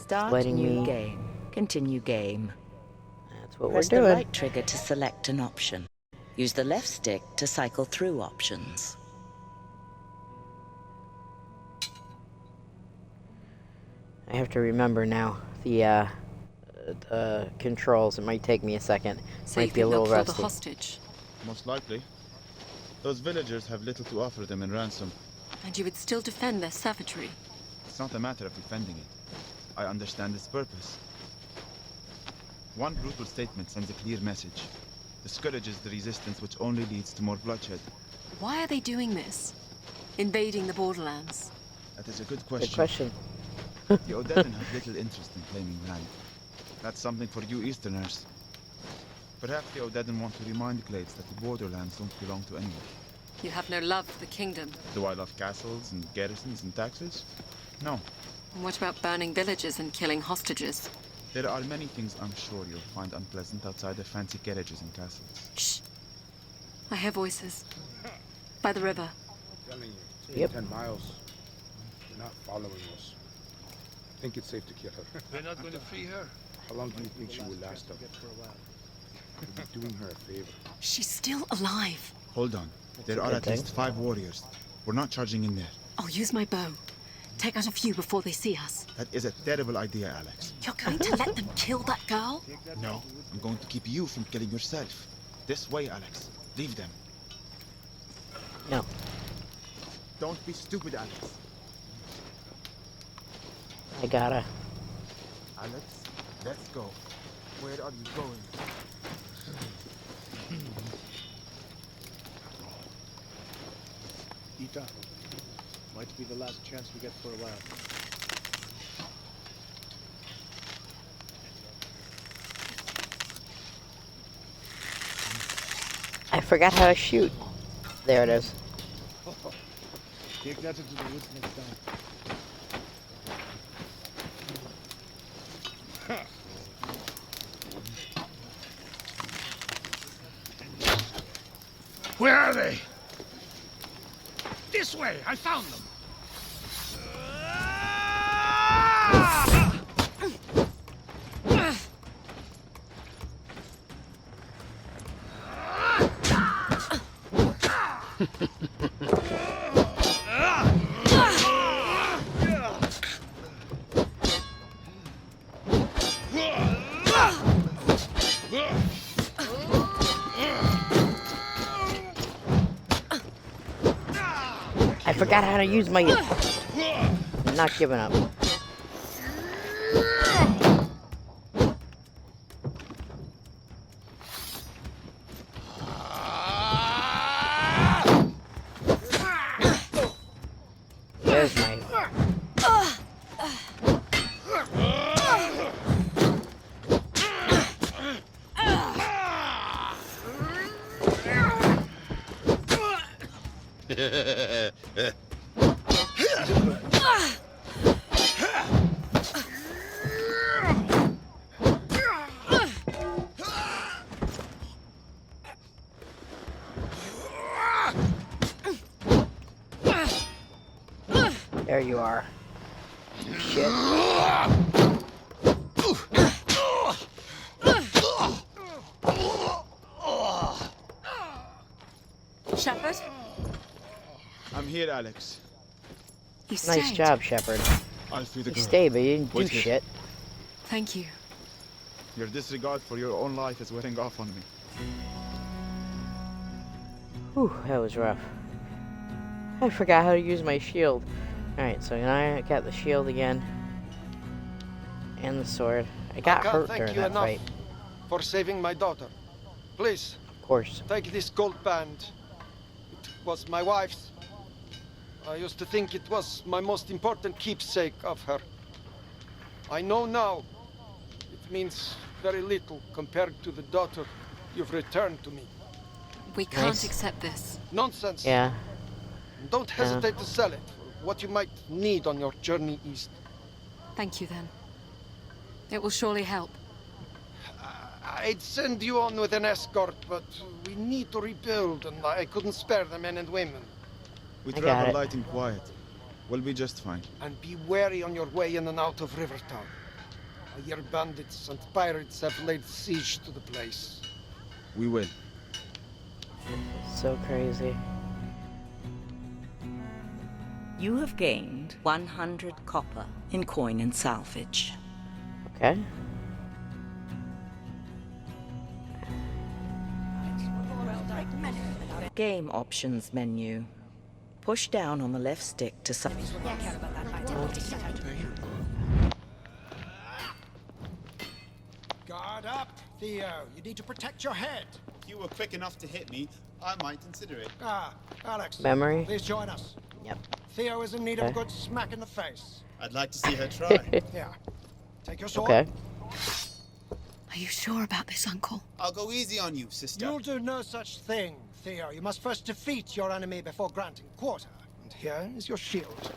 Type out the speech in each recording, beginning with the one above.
Start letting new me... game. Continue game. That's what Press we're the doing. right trigger to select an option. Use the left stick to cycle through options. I have to remember now the controls. It might take me a second. So Might be a little kill the rusty. hostage, Most likely. Those villagers have little to offer them in ransom. and you would still defend their savagery. It's not a matter of defending it. I understand its purpose. One brutal statement sends a clear message. Discourages the resistance, which only leads to more bloodshed. Why are they doing this? Invading the borderlands? That is a good question. Good question. The Odedan have little interest in claiming land. That's something for you Easterners. Perhaps the Odedan want to remind Glades that the borderlands don't belong to anyone. You have no love for the kingdom. Do I love castles and garrisons and taxes? No. And what about burning villages and killing hostages? There are many things I'm sure you'll find unpleasant outside the fancy garages and castles. Shh. I hear voices. By the river. I'm telling you, it's Yep. 10 miles. They're not following us. I think it's safe to kill her. They're not going to free her. How long do you think she will last them? We'll be doing her a favor. She's still alive. Hold on. There are good at thing. least 5 warriors. We're not charging in there. I'll use my bow. Take out a few before they see us. That is a terrible idea, Alex. You're going to let them kill that girl? No, I'm going to keep you from killing yourself. This way, Alex. Leave them. No. Don't be stupid, Alex. I gotta. Alex, let's go. Where are you going? Ita, might be the last chance we get for a while. I forgot how to shoot. There it is. Take that into the woods next time. Where are they? This way! I found them! I forgot how to use my... I'm not giving up. There's my... There you are. Shit. Shepard? I'm here, Alex. You stayed. Nice job, Shepard. I'll free the You girl. stayed, but you didn't do Wait here. shit. Thank you. Your disregard for your own life is wearing off on me. Whew, that was rough. I forgot how to use my shield. Alright, so now I got the shield again. And the sword. I got can't hurt thank during you that enough. fight. For saving my daughter. Please, Of course. take this gold band. It was my wife's. I used to think it was my most important keepsake of her. I know now it means very little compared to the daughter you've returned to me. We can't Nice. accept this. Nonsense. Yeah. Don't hesitate to sell it for what you might need on your journey east. Thank you, then. It will surely help. I'd send you on with an escort, but we need to rebuild, and I couldn't spare the men and women. We I got travel it. light and quiet. We'll be just fine. And be wary on your way in and out of Rivertown. I hear bandits and pirates have laid siege to the place. We will. So crazy. You have gained 100 copper in coin and salvage. Okay. Game options menu. Push down on the left stick to Guard up, Theo. You need to protect your head. If you were quick enough to hit me, I might consider it. Ah, Alex. Memory? Please join us. Yep. Theo is in need of Okay. a good smack in the face. I'd like to see her try. Here. Take your sword. Okay. Are you sure about this, Uncle? I'll go easy on you, sister. You'll do no such thing, Theo. You must first defeat your enemy before granting quarter. And here is your shield.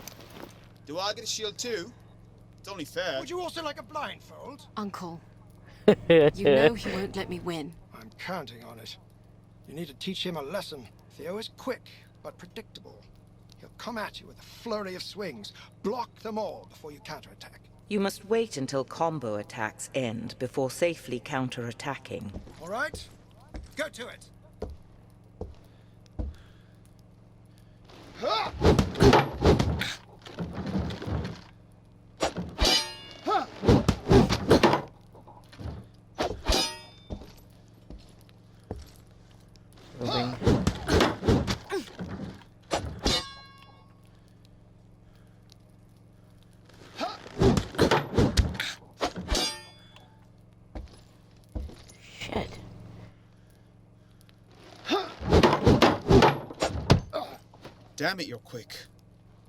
Do I get a shield too? It's only fair. Would you also like a blindfold? Uncle, you know he won't let me win. I'm counting on it. You need to teach him a lesson. Theo is quick, but predictable. He'll come at you with a flurry of swings. Block them all before you counterattack. You must wait until combo attacks end before safely counter-attacking. All right? Go to it. Moving. Shit. Damn it, you're quick.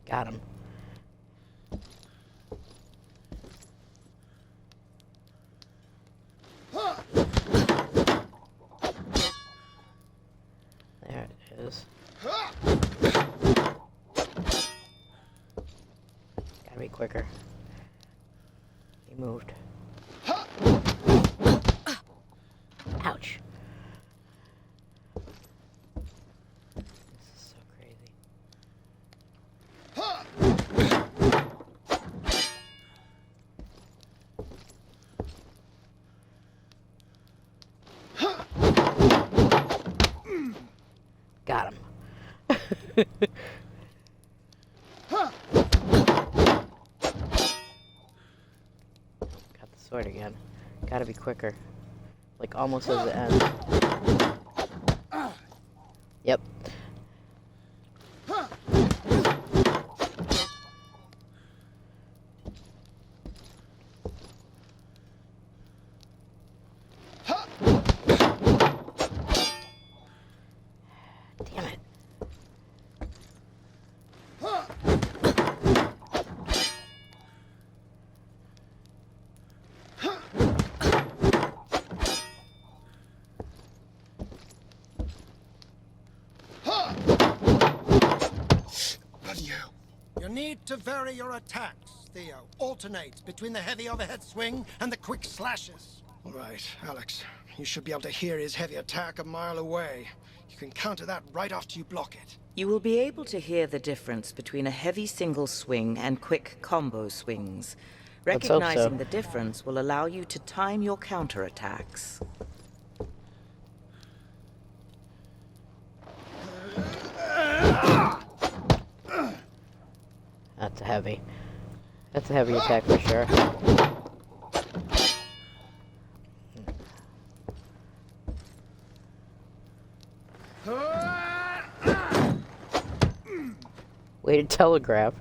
Got him. There it is. Gotta be quicker. He moved. Ouch. This is so crazy. Got him. Got the sword again. Gotta be quicker. Like almost as it ends. Yep. Damn it. Bloody hell. You need to vary your attacks, Theo. Alternate between the heavy overhead swing and the quick slashes. All right, Alex. You should be able to hear his heavy attack a mile away. You can counter that right after you block it. You will be able to hear the difference between a heavy single swing and quick combo swings. Let's hope so. Recognizing the difference will allow you to time your counterattacks. That's a heavy. That's a heavy attack for sure. Way to telegraph.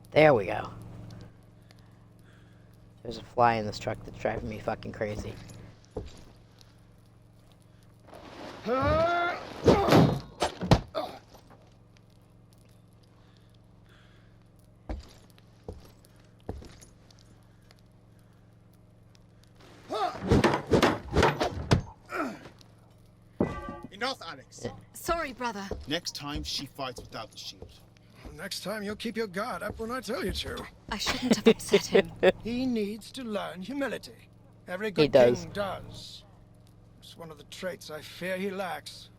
There we go. There's a fly in this truck that's driving me fucking crazy. Enough, Alex. Sorry, brother. Next time, she fights without the shield. Next time, you'll keep your guard up when I tell you to. I shouldn't have upset him. He needs to learn humility. Every He good does. king does. It's one of the traits I fear he lacks.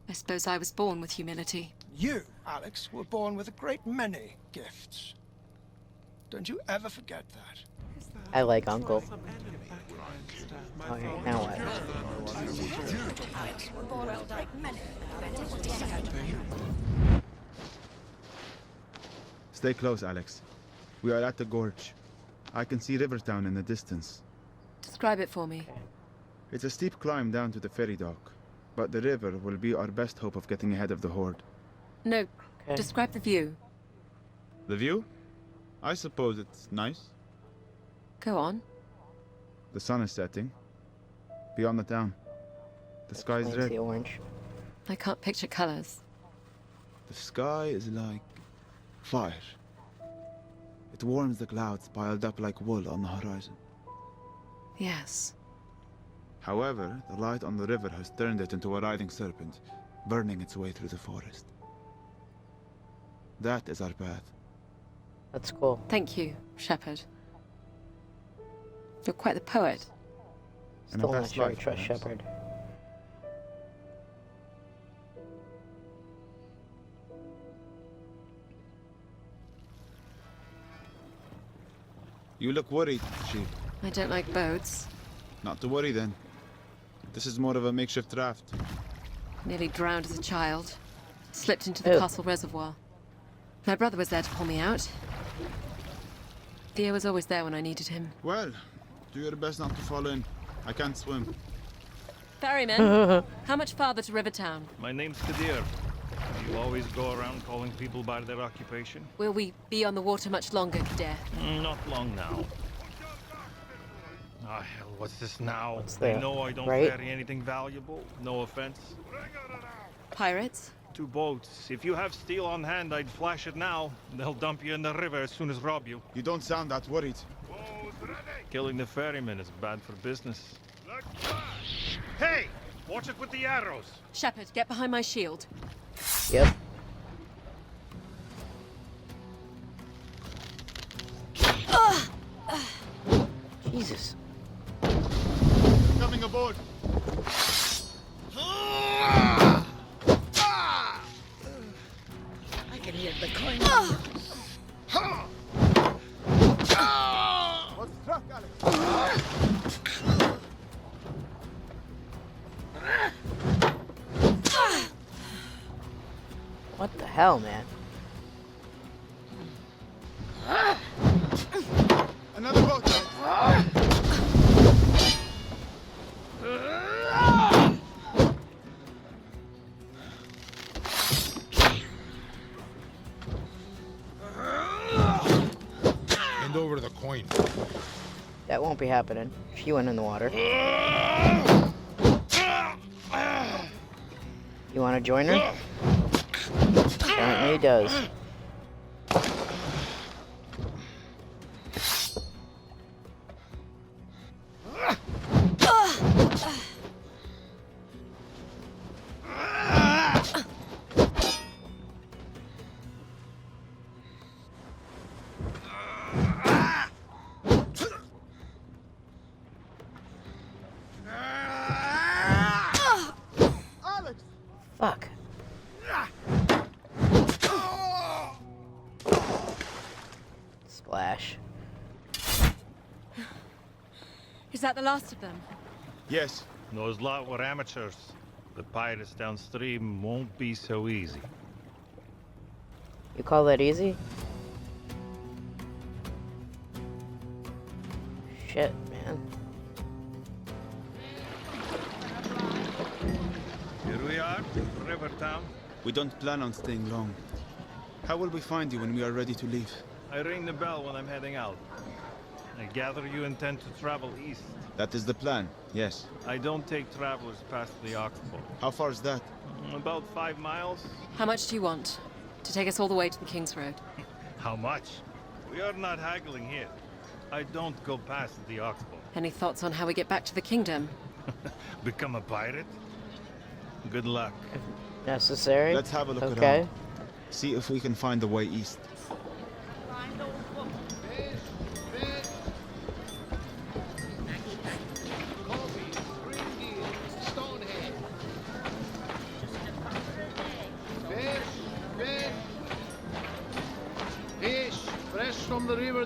I suppose I was born with humility. You, Alex, were born with a great many gifts. Don't you ever forget that. I like Uncle. Okay, now what? Stay close, Alex. We are at the gorge. I can see Rivertown in the distance. Describe it for me. It's a steep climb down to the ferry dock, but the river will be our best hope of getting ahead of the horde. No, Okay. describe the view. The view? I suppose it's nice. Go on. The sun is setting. Beyond the town. The sky is Explains red. the orange. I can't picture colors. The sky is like fire. It warms the clouds piled up like wool on the horizon. Yes. However, the light on the river has turned it into a writhing serpent, burning its way through the forest. That is our path. That's cool. Thank you, Shepherd. You're quite the poet. In a Still not past sure I life, trust perhaps. Shepard. You look worried, Sheep. I don't like boats. Not to worry then. This is more of a makeshift raft. Nearly drowned as a child. Slipped into the Ew. castle reservoir. My brother was there to pull me out. Theo was always there when I needed him. Well, do your best not to fall in. I can't swim. Ferryman, how much farther to Rivertown? My name's Kadir. You always go around calling people by their occupation? Will we be on the water much longer, Kadir? Not long now. Ah, hell, what's this now? What's They that, know I don't right? carry anything valuable. No offense. Pirates? 2 boats. If you have steel on hand, I'd flash it now. They'll dump you in the river as soon as rob you. You don't sound that worried. Killing the ferryman is bad for business. Hey! Watch it with the arrows! Shepherd, get behind my shield. Yep. Jesus. Coming aboard. I can hear the coin. What's struck, Alex? What the hell, man? Another boat. Hand over the coin. That won't be happening. She went in the water. You want to join her? Apparently he does. Fuck. Splash. Is that the last of them? Yes. Those lot were amateurs. The pirates downstream won't be so easy. You call that easy? Shit, man. Here we are, Rivertown. We don't plan on staying long. How will we find you when we are ready to leave? I ring the bell when I'm heading out. I gather you intend to travel east. That is the plan, yes. I don't take travelers past the Oxbow. How far is that? About 5 miles. How much do you want? To take us all the way to the King's Road? How much? We are not haggling here. I don't go past the Oxbow. Any thoughts on how we get back to the kingdom? Become a pirate? Good luck. Necessary? Let's have a look Okay. around. See if we can find the way east.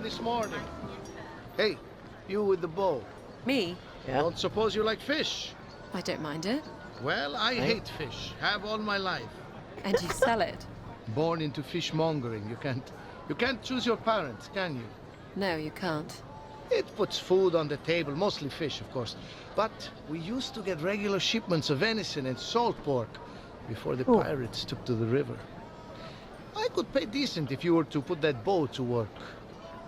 this morning. Hey, you with the bow. Me? Yeah. Don't suppose you like fish? I don't mind it. Well, I hate fish. Have all my life. And you sell it? Born into fishmongering. You can't choose your parents, can you? No, you can't. It puts food on the table, mostly fish, of course. But we used to get regular shipments of venison and salt pork before the pirates took to the river. I could pay decent if you were to put that bow to work.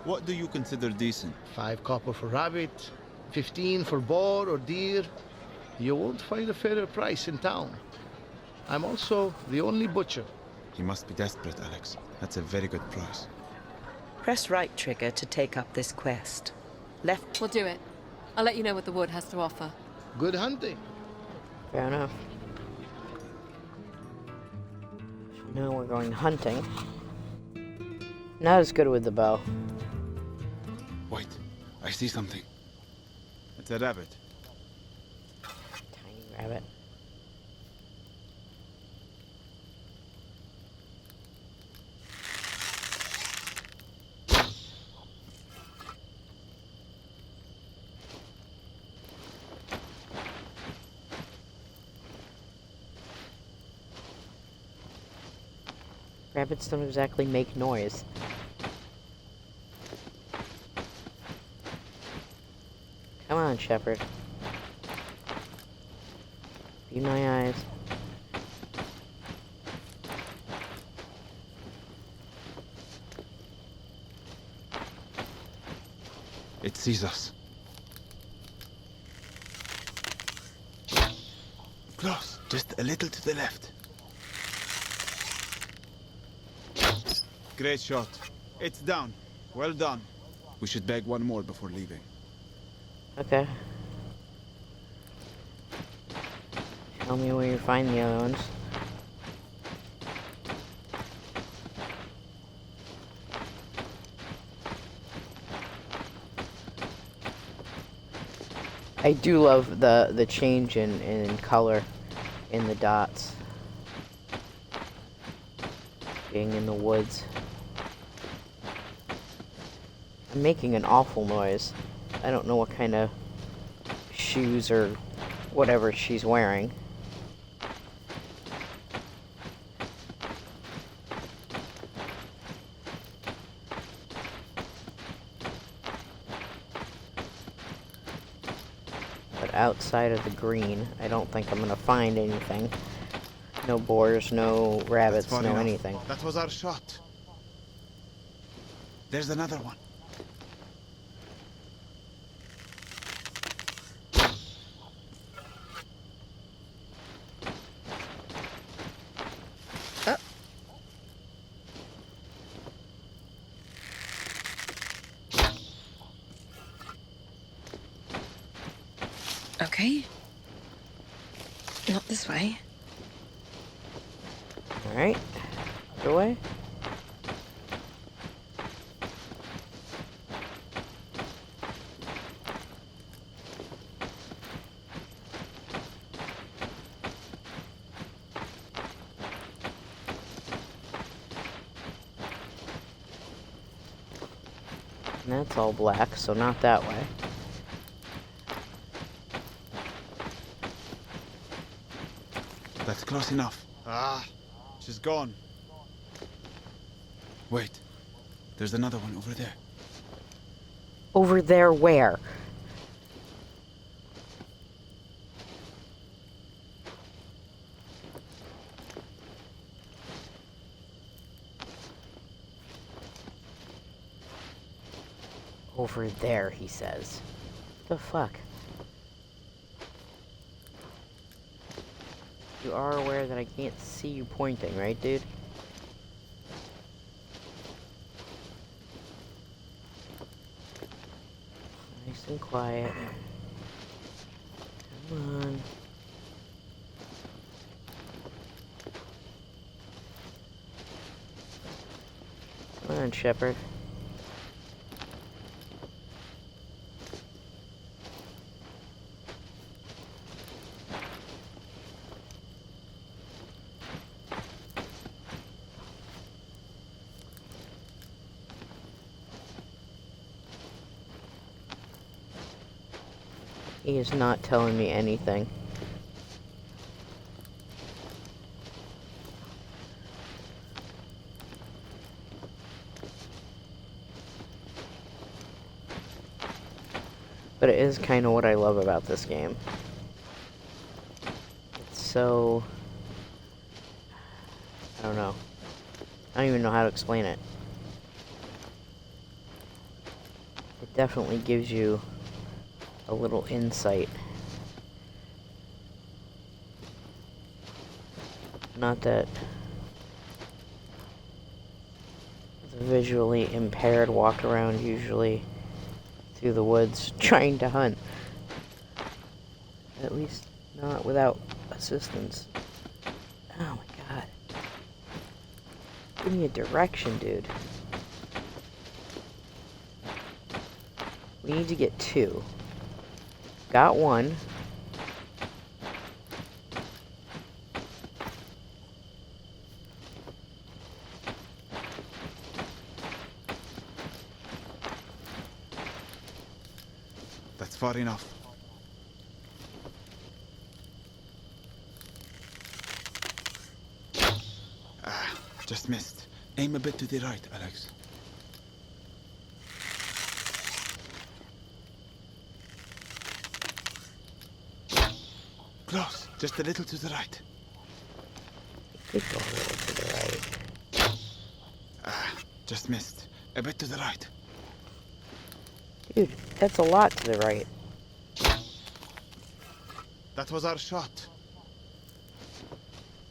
What do you consider decent? 5 copper for rabbit, 15 for boar or deer. You won't find a fairer price in town. I'm also the only butcher. He must be desperate, Alex. That's a very good price. Press right trigger to take up this quest. Left. We'll do it. I'll let you know what the wood has to offer. Good hunting. Fair enough. So now we're going hunting. Not as good with the bow. Wait, I see something. It's a rabbit. Tiny rabbit. Rabbits don't exactly make noise. Come on, Shepherd. Be my eyes. It sees us. Close, just a little to the left. Great shot. It's down. Well done. We should bag one more before leaving. Okay. Tell me where you find the other ones. I do love the change in color in the dots. Being in the woods. I'm making an awful noise. I don't know what kind of shoes or whatever she's wearing. But outside of the green, I don't think I'm gonna find anything. No boars, no rabbits, no anything. That was our shot. There's another one. Okay. Not this way. Alright. Other way. And that's all black, so not that way. That's close enough. Ah, she's gone. Wait, there's another one over there. Over there where? Over there, he says. The fuck? You are aware that I can't see you pointing, right, dude? Nice and quiet. Come on. Come on, Shepherd. He is not telling me anything. But it is kind of what I love about this game. It's so... I don't know. I don't even know how to explain it. It definitely gives you a little insight. Not that the visually impaired walk around usually through the woods trying to hunt. At least not without assistance. Oh my god. Give me a direction, dude. We need to get 2. Got 1. That's far enough. Just missed. Aim a bit to the right, Alex. Close. Just a little to the right. Keep going a little to the right. Just missed. A bit to the right. Dude, that's a lot to the right. That was our shot.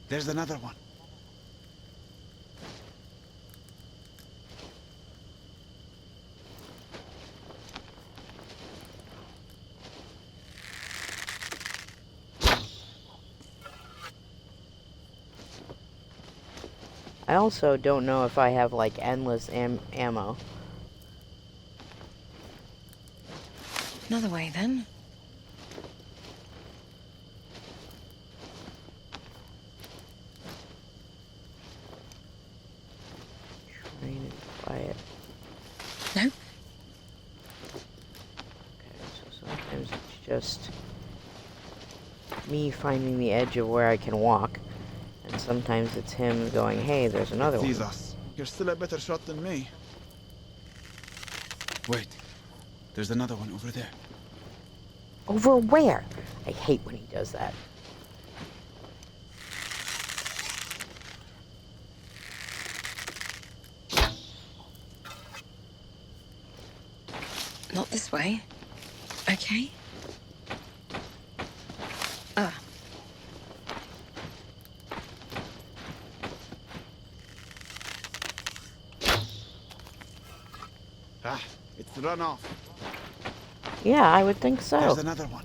There's another one. I also don't know if I have, like, endless ammo. Another way, then. Trying to be quiet. No? Okay, so sometimes it's just me finding the edge of where I can walk, and sometimes it's him going, hey, there's another one. Jesus, you're still a better shot than me. Wait, there's another one over there. Over where? I hate when he does that. Not this way. Okay. Ah. It's run off. Yeah, I would think so. There's another one.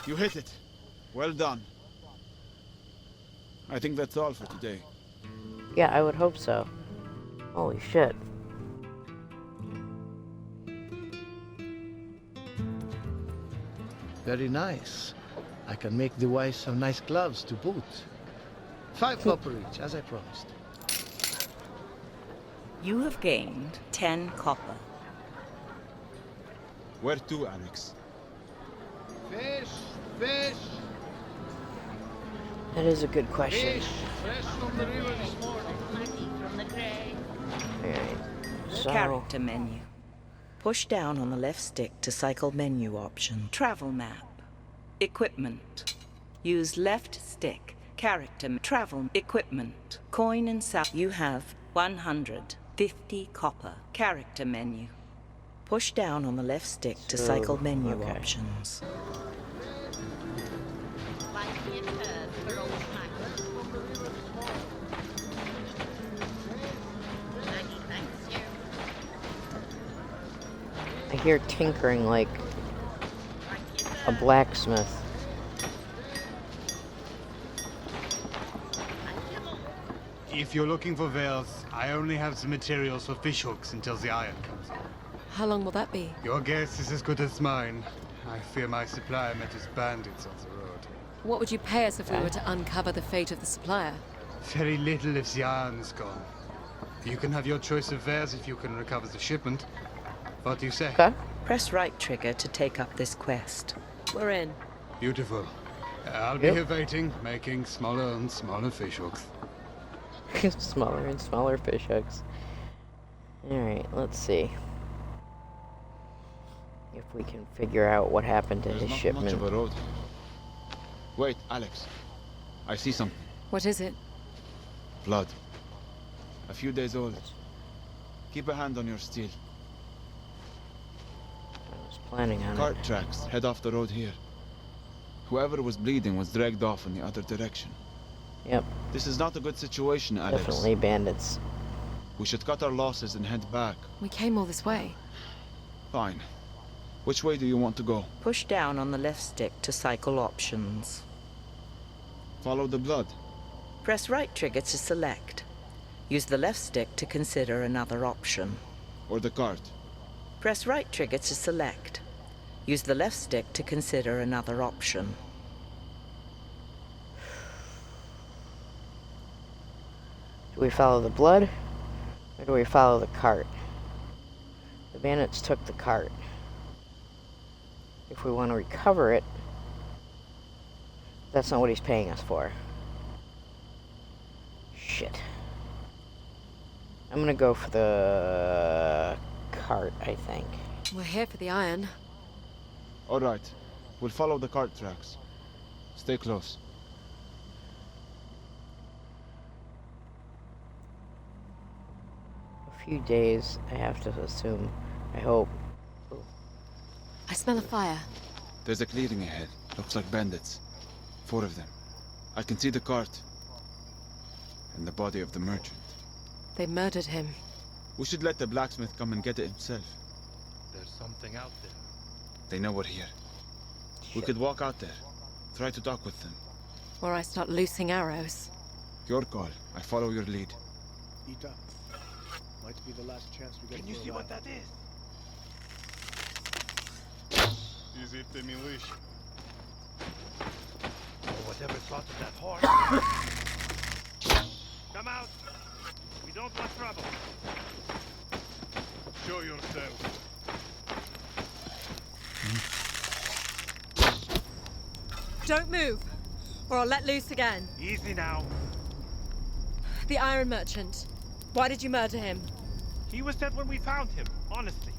You hit it. Well done. I think that's all for today. Yeah, I would hope so. Holy shit. Very nice. I can make the wife some nice gloves to boot. 5 copper each, as I promised. You have gained 10 copper. Where to, Alex? Fish! Fish! That is a good question. Fish! Fresh from the river this morning. Alright, so... Character menu. Push down on the left stick to cycle menu option. Travel map. Equipment. Use left stick. Character. Travel. Equipment. Coin and sal. You have 150 copper. Character menu. Push down on the left stick to cycle menu options. I hear tinkering like a blacksmith. If you're looking for whales, I only have the materials for fish hooks until the iron comes in. How long will that be? Your guess is as good as mine. I fear my supplier met his bandits on the road. What would you pay us if we were to uncover the fate of the supplier? Very little if the iron is gone. You can have your choice of wares if you can recover the shipment. What do you say? Okay. Press right trigger to take up this quest. We're in. Beautiful. I'll be here waiting, making smaller and smaller fishhooks. Smaller and smaller fishhooks. Alright, let's see. If we can figure out what happened to There's his not shipment. much of a road. Wait, Alex. I see something. What is it? Blood. A few days old. Keep a hand on your steel. I was planning on Cart it. tracks head off the road here. Whoever was bleeding was dragged off in the other direction. Yep, This is not a good situation, Alex. definitely bandits. We should cut our losses and head back. We came all this way. Fine. Which way do you want to go? Push down on the left stick to cycle options. Follow the blood. Press right trigger to select. Use the left stick to consider another option. Or the cart. Press right trigger to select. Use the left stick to consider another option. Do we follow the blood? Or do we follow the cart? The bandits took the cart. If we want to recover it, that's not what he's paying us for. Shit. I'm gonna go for the cart, I think. We're here for the iron. Alright. We'll follow the cart tracks. Stay close. A few days, I have to assume. I hope. I smell a fire. There's a clearing ahead. Looks like bandits. 4 of them. I can see the cart. And the body of the merchant. They murdered him. We should let the blacksmith come and get it himself. There's something out there. They know we're here. We could walk out there. Try to talk with them. Or I start loosing arrows. Your call. I follow your lead. Eat up. Might be the last chance we get. Can you see what that is? Is it the militia? Or whatever slaughtered that horse. Come out! We don't want trouble. Show yourself. Don't move, or I'll let loose again. Easy now. The iron merchant. Why did you murder him? He was dead when we found him, honestly.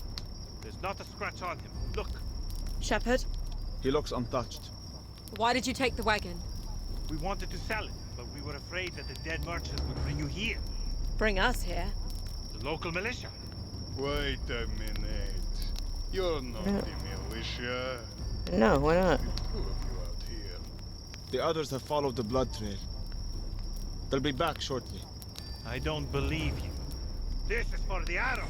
There's not a scratch on him. Look. Shepherd, He looks untouched. why did you take the wagon? We wanted to sell it, but we were afraid that the dead merchant would bring you here. Bring us here. The local militia. Wait a minute. You're not the militia. No, why not? Who have you out here? The others have followed the blood trail. They'll be back shortly. I don't believe you. This is for the arrow.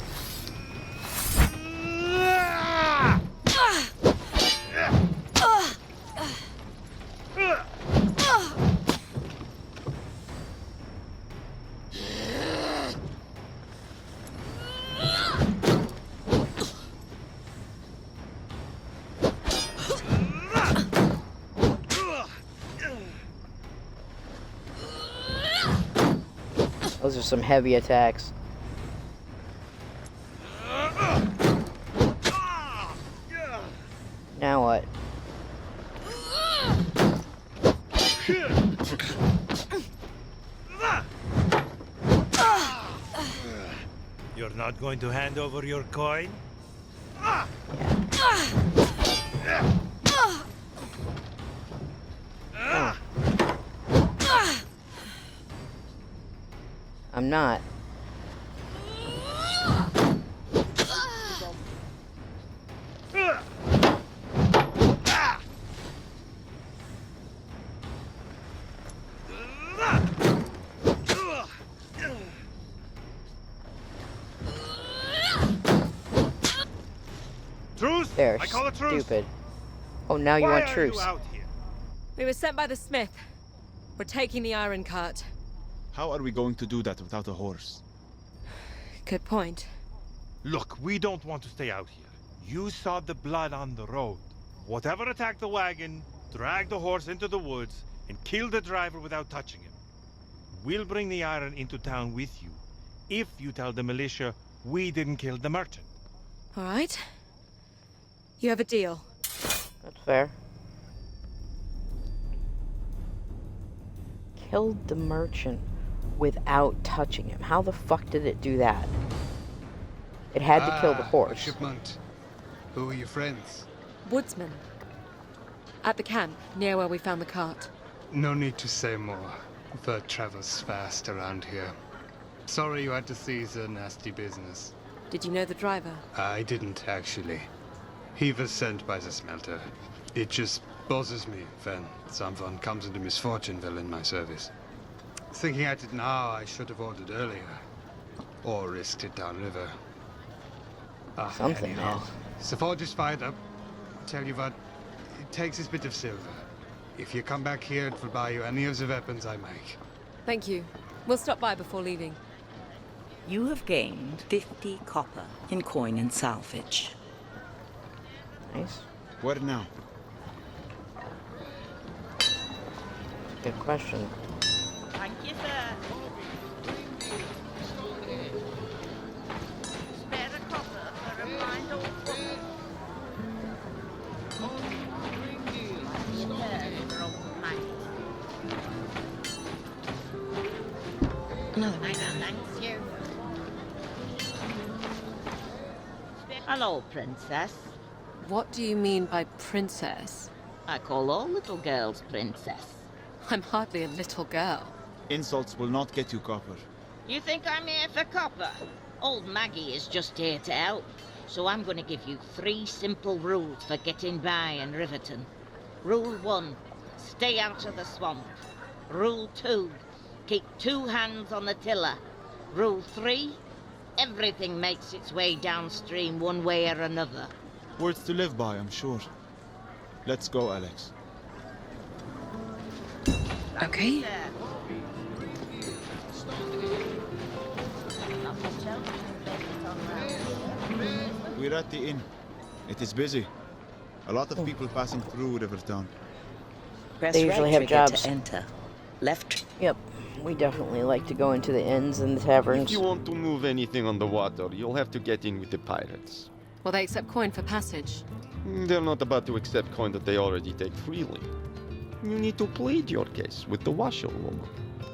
Those are some heavy attacks. Now what? You're not going to hand over your coin? I'm not. Truce! They're I call a truce! stupid. Oh, now you Why want are truce. you out here? We were sent by the smith. We're taking the iron cart. How are we going to do that without a horse? Good point. Look, we don't want to stay out here. You saw the blood on the road. Whatever attacked the wagon, dragged the horse into the woods, and killed the driver without touching him. We'll bring the iron into town with you, if you tell the militia we didn't kill the merchant. All right. You have a deal. That's fair. Killed the merchant without touching him. How the fuck did it do that? It had to kill the horse. Shipment. Who are your friends? Woodsman. At the camp, near where we found the cart. No need to say more. Bird travels fast around here. Sorry you had to seize a nasty business. Did you know the driver? I didn't, actually. He was sent by the smelter. It just bothers me when someone comes into misfortune while in my service. Thinking at it now, I should have ordered earlier. Or risked it downriver. Something, anyhow, man. the forge is fired up. Tell you what, it takes this bit of silver. If you come back here, it will buy you any of the weapons I make. Thank you. We'll stop by before leaving. You have gained 50 copper in coin and salvage. Nice. Where now? Good question. Thank you, sir. Spare a copper for a blind old woman. Another one. Thanks you. Hello, princess. What do you mean by princess? I call all little girls princess. I'm hardly a little girl. Insults will not get you copper. You think I'm here for copper? Old Maggie is just here to help. So I'm going to give you 3 simple rules for getting by in Riverton. Rule 1, stay out of the swamp. Rule 2, keep 2 hands on the tiller. Rule 3, everything makes its way downstream one way or another. Words to live by, I'm sure. Let's go, Alex. Okay. We're at the inn. It is busy. A lot of people passing through Rivertown. Press They usually right have trigger jobs. to enter. Left. Yep. We definitely like to go into the inns and the taverns. If you want to move anything on the water, you'll have to get in with the pirates. Will they accept coin for passage? They're not about to accept coin that they already take freely. You need to plead your case with the washerwoman.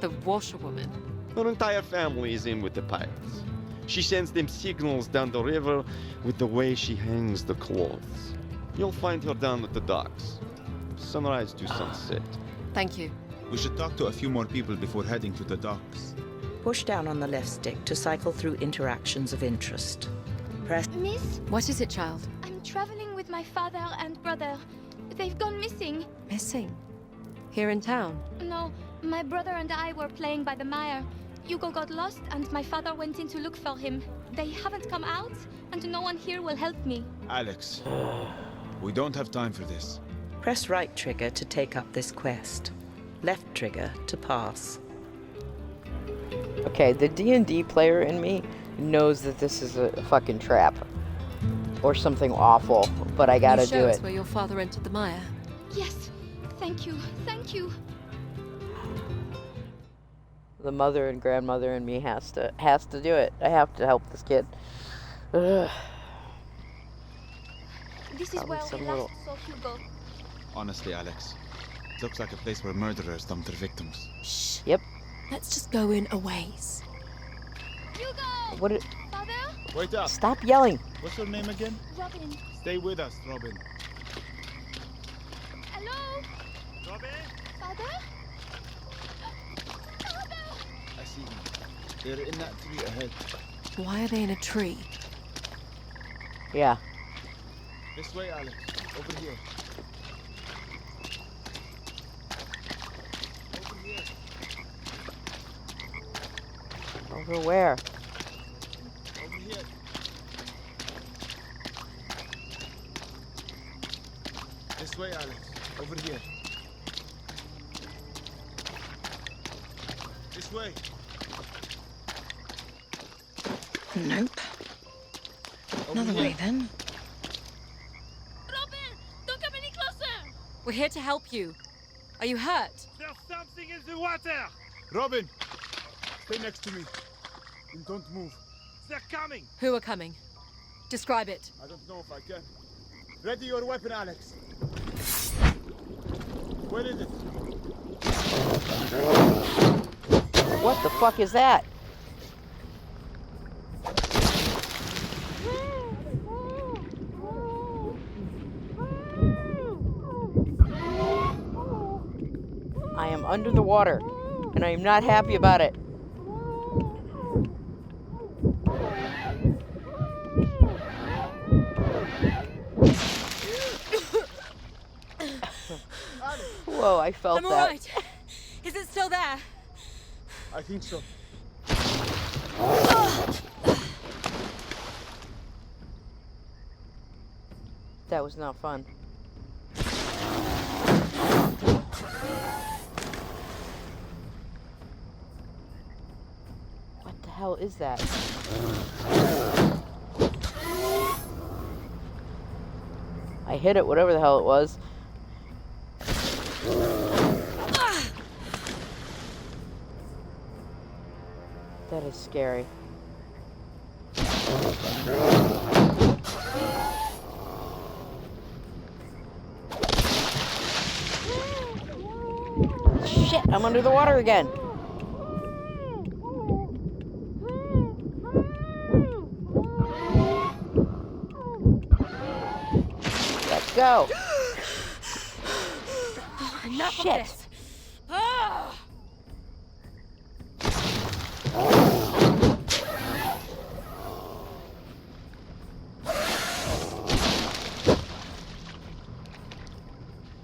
The washerwoman? Her entire family is in with the pirates. She sends them signals down the river with the way she hangs the clothes. You'll find her down at the docks. Sunrise to sunset. Thank you. We should talk to a few more people before heading to the docks. Push down on the left stick to cycle through interactions of interest. Press. Miss, What is it, child? I'm traveling with my father and brother. They've gone missing. Missing? Here in town? No, my brother and I were playing by the mire. Hugo got lost and my father went in to look for him. They haven't come out and no one here will help me. Alex, we don't have time for this. Press right trigger to take up this quest. Left trigger to pass. Okay, the D&D player in me knows that this is a fucking trap. Or something awful, but I gotta Can you do show us it. where your father entered the mire? Yes, thank you, thank you. The mother and grandmother in me has to do it. I have to help this kid. Ugh. This is Probably where we some last little- saw Hugo. Honestly, Alex, it looks like a place where murderers dump their victims. Shh. Yep. Let's just go in a ways. Hugo! What? Father? Wait up! Stop yelling. What's your name again? Robin. Stay with us, Robin. Hello? Robin? Father? Father! I see them. They're in that tree ahead. Why are they in a tree? Yeah. This way, Alex. Over here. Over here. Over where? Over here. This way, Alex. Over here. This way. Nope. Over Another here. way then. Robin! Don't come any closer! We're here to help you. Are you hurt? There's something in the water! Robin! Stay next to me. And don't move. They're coming! Who are coming? Describe it. I don't know if I can. Ready your weapon, Alex. Where is it? What the fuck is that? I am under the water, and I am not happy about it. Whoa, I felt I'm that. all right. Is it still there? I think so. That was not fun. What the hell is that? I hit it, whatever the hell it was. That is scary. Shit, I'm under the water again. Let's go. Enough Shit. of this. Ah!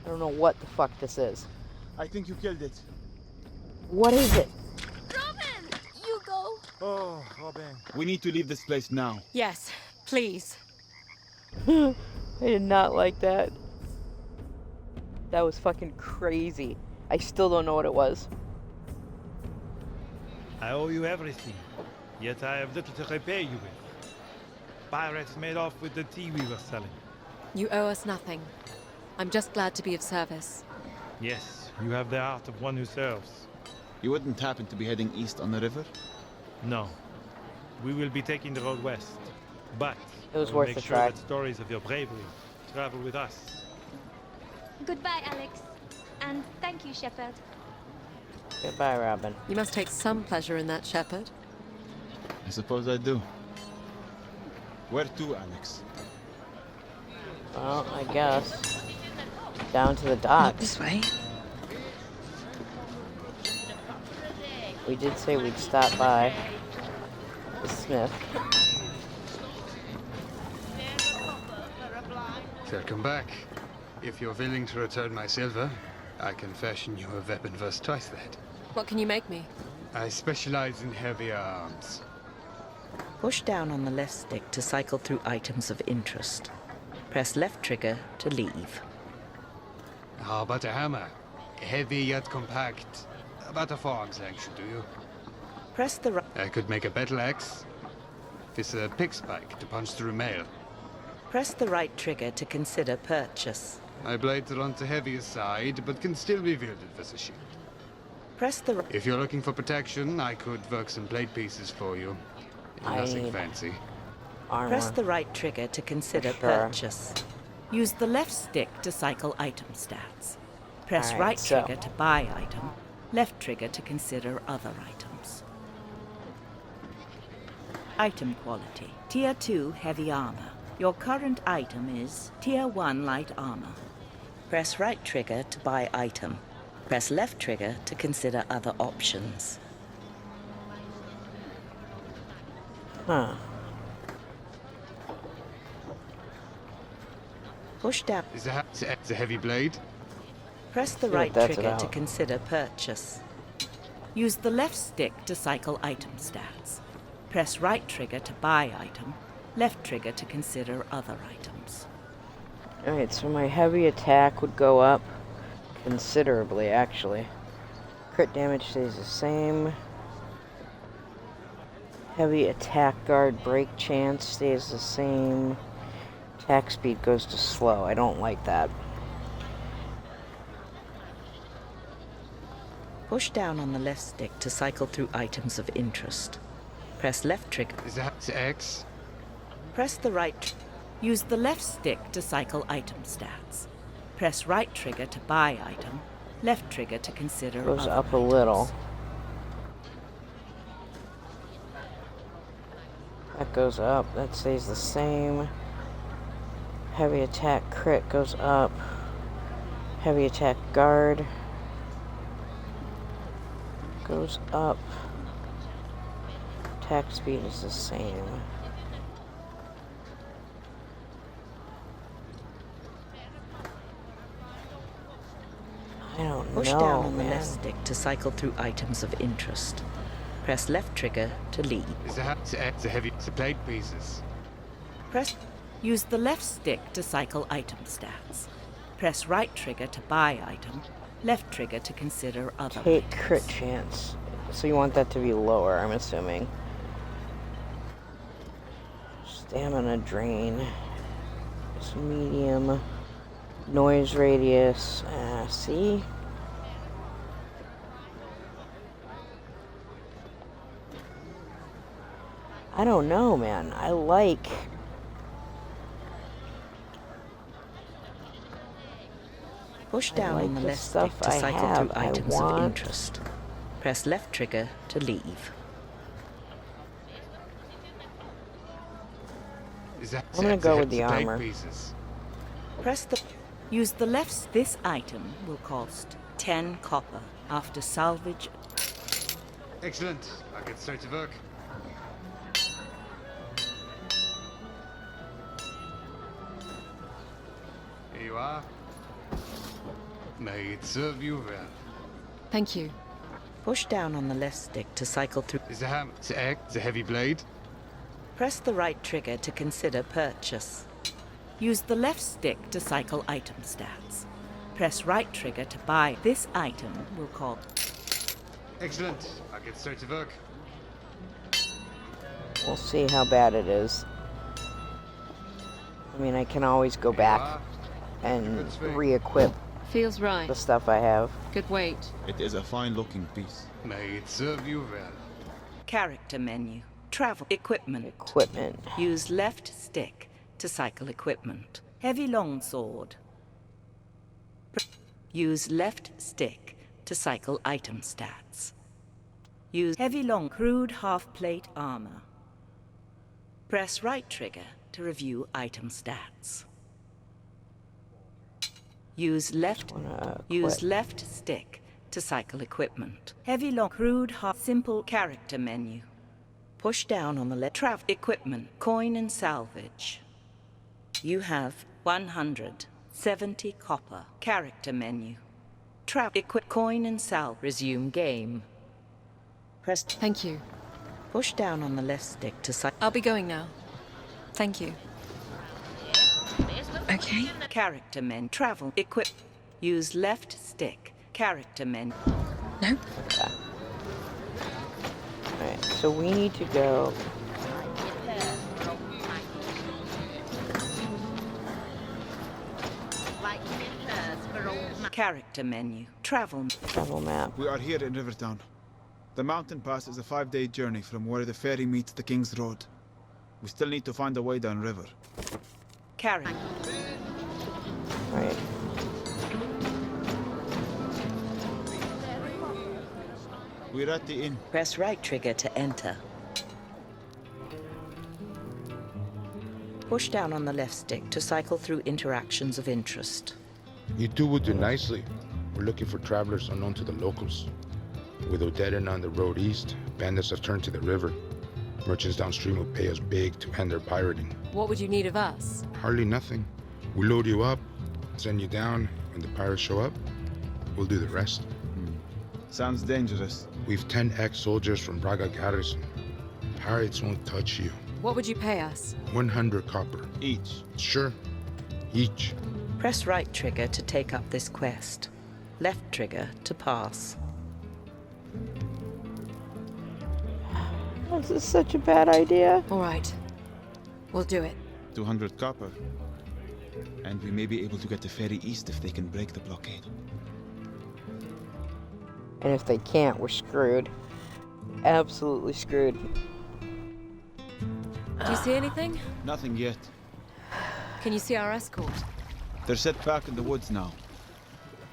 I don't know what the fuck this is. I think you killed it. What is it? Robin! You go. Oh, Robin. We need to leave this place now. Yes, please. I did not like that. That was fucking crazy. I still don't know what it was. I owe you everything, yet I have little to repay you with. Pirates made off with the tea we were selling. You owe us nothing. I'm just glad to be of service. Yes, you have the heart of one who serves. You wouldn't happen to be heading east on the river? No. We will be taking the road west. But It was I will worth make a sure try. that stories of your bravery travel with us. Goodbye, Alex. And thank you, Shepherd. Goodbye, Robin. You must take some pleasure in that, Shepherd. I suppose I do. Where to, Alex? Well, I guess. Down to the docks. This way. We did say we'd stop by the Smith. Welcome back. If you're willing to return my silver, I can fashion you a weapon worth twice that. What can you make me? I specialize in heavier arms. Push down on the left stick to cycle through items of interest. Press left trigger to leave. How about a hammer? Heavy yet compact. About a forearm's length should do you. Press the right... I could make a battle axe. This a pick spike to punch through mail. Press the right trigger to consider purchase. My blades are on the heavier side, but can still be wielded with a shield. Press the... If you're looking for protection, I could work some blade pieces for you. Nothing need fancy. Armor. Press the right trigger to consider Sure. purchase. Use the left stick to cycle item stats. Press Alright, right so- trigger to buy item. Left trigger to consider other items. Item quality. Tier 2 heavy armor. Your current item is Tier 1 light armor. Press right trigger to buy item. Press left trigger to consider other options. Huh. Push down. Is a heavy blade? Press the See what right that's trigger to about. consider purchase. Use the left stick to cycle item stats. Press right trigger to buy item. Left trigger to consider other items. Alright, so my heavy attack would go up considerably, actually. Crit damage stays the same. Heavy attack guard break chance stays the same. Attack speed goes to slow. I don't like that. Push down on the left stick to cycle through items of interest. Press left trigger. Is that X? Press the right. Use the left stick to cycle item stats. Press right trigger to buy item. Left trigger to consider Goes other up a items. little. That goes up. That stays the same. Heavy attack crit goes up. Heavy attack guard goes up. Attack speed is the same. I don't Push know, down on the man. left stick to cycle through items of interest. Press left trigger to leave. Is that the heavy the plate pieces? Use the left stick to cycle item stats. Press right trigger to buy item. Left trigger to consider other Take items. crit chance. So you want that to be lower, I'm assuming. Stamina drain. It's medium. Noise radius. See? I don't know, man. I like... Push down like on the the left stick stuff to I cycle have. through I items of want- interest. Press left trigger to leave. Is that I'm gonna go with the plate armor. pieces? Use the left. This item will cost 10 copper after salvage. Excellent. I'll get straight to work. Here you are. May it serve you well. Thank you. Push down on the left stick to cycle through. Is the hammer the heavy blade? Press the right trigger to consider purchase. Use the left stick to cycle item stats. Press right trigger to buy. This item will cost. Excellent. I'll get straight to work. We'll see how bad it is. I mean, I can always go back and re-equip Feels right. the stuff I have. Good weight. It is a fine-looking piece. May it serve you well. Character menu. Travel. Equipment. Equipment. Use left stick to cycle equipment. Heavy longsword. Use left stick to cycle item stats. Use heavy long crude half-plate armor. Press right trigger to review item stats. Use left stick to cycle equipment. Heavy long crude simple character menu. Push down on the left. Travel equipment. Coin and salvage. You have 170 copper. Character menu. Travel coin and salvage. Resume game. Press. Thank you. Push down on the left stick to cycle. I'll be going now. Thank you. Okay. Character menu. Travel. Equip. Use left stick. Character menu. No. Okay. Alright, so we need to go. Character menu. Travel map. We are here in Rivertown. The mountain pass is a 5-day journey from where the ferry meets the King's Road. We still need to find a way downriver. Character. Alright. We're at the inn. Press right trigger to enter. Push down on the left stick to cycle through interactions of interest. You two would do nicely. We're looking for travelers unknown to the locals. With Odetta on the road east, bandits have turned to the river. Merchants downstream will pay us big to end their pirating. What would you need of us? Hardly nothing. We load you up, send you down. When the pirates show up, we'll do the rest. Sounds dangerous. We've 10 ex-soldiers from Braga Garrison. Pirates won't touch you. What would you pay us? 100 copper. Each. Sure. Each. Press right trigger to take up this quest. Left trigger to pass. This is such a bad idea. All right. We'll do it. 200 copper. And we may be able to get the ferry east if they can break the blockade. And if they can't, we're screwed. Absolutely screwed. Do you see anything? Nothing yet. Can you see our escort? They're set back in the woods now.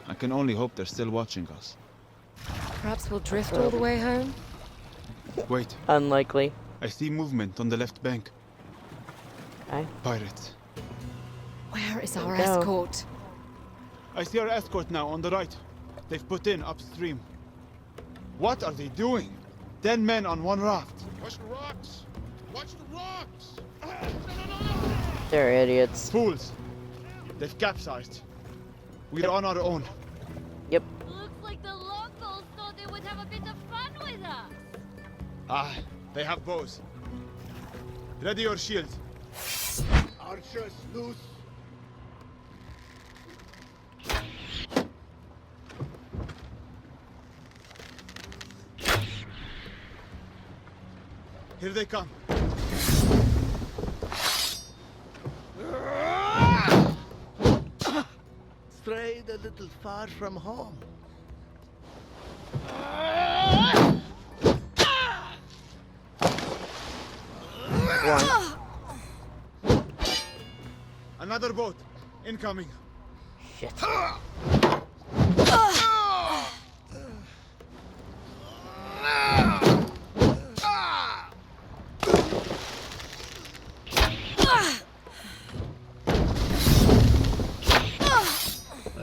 I can only hope they're still watching us. Perhaps we'll drift all the way home? Wait. Unlikely. I see movement on the left bank. Okay. Pirates. Where is our Go. escort? I see our escort now on the right. They've put in upstream. What are they doing? 10 men on one raft. Watch the rocks! Watch the rocks! They're idiots. Fools. They've capsized. We're on our own. Yep. Looks like the locals thought they would have a bit of fun with us. Ah, they have bows. Ready your shield. Archers, loose. Here they come. Strayed a little far from home. One. Another boat. Incoming. Shit.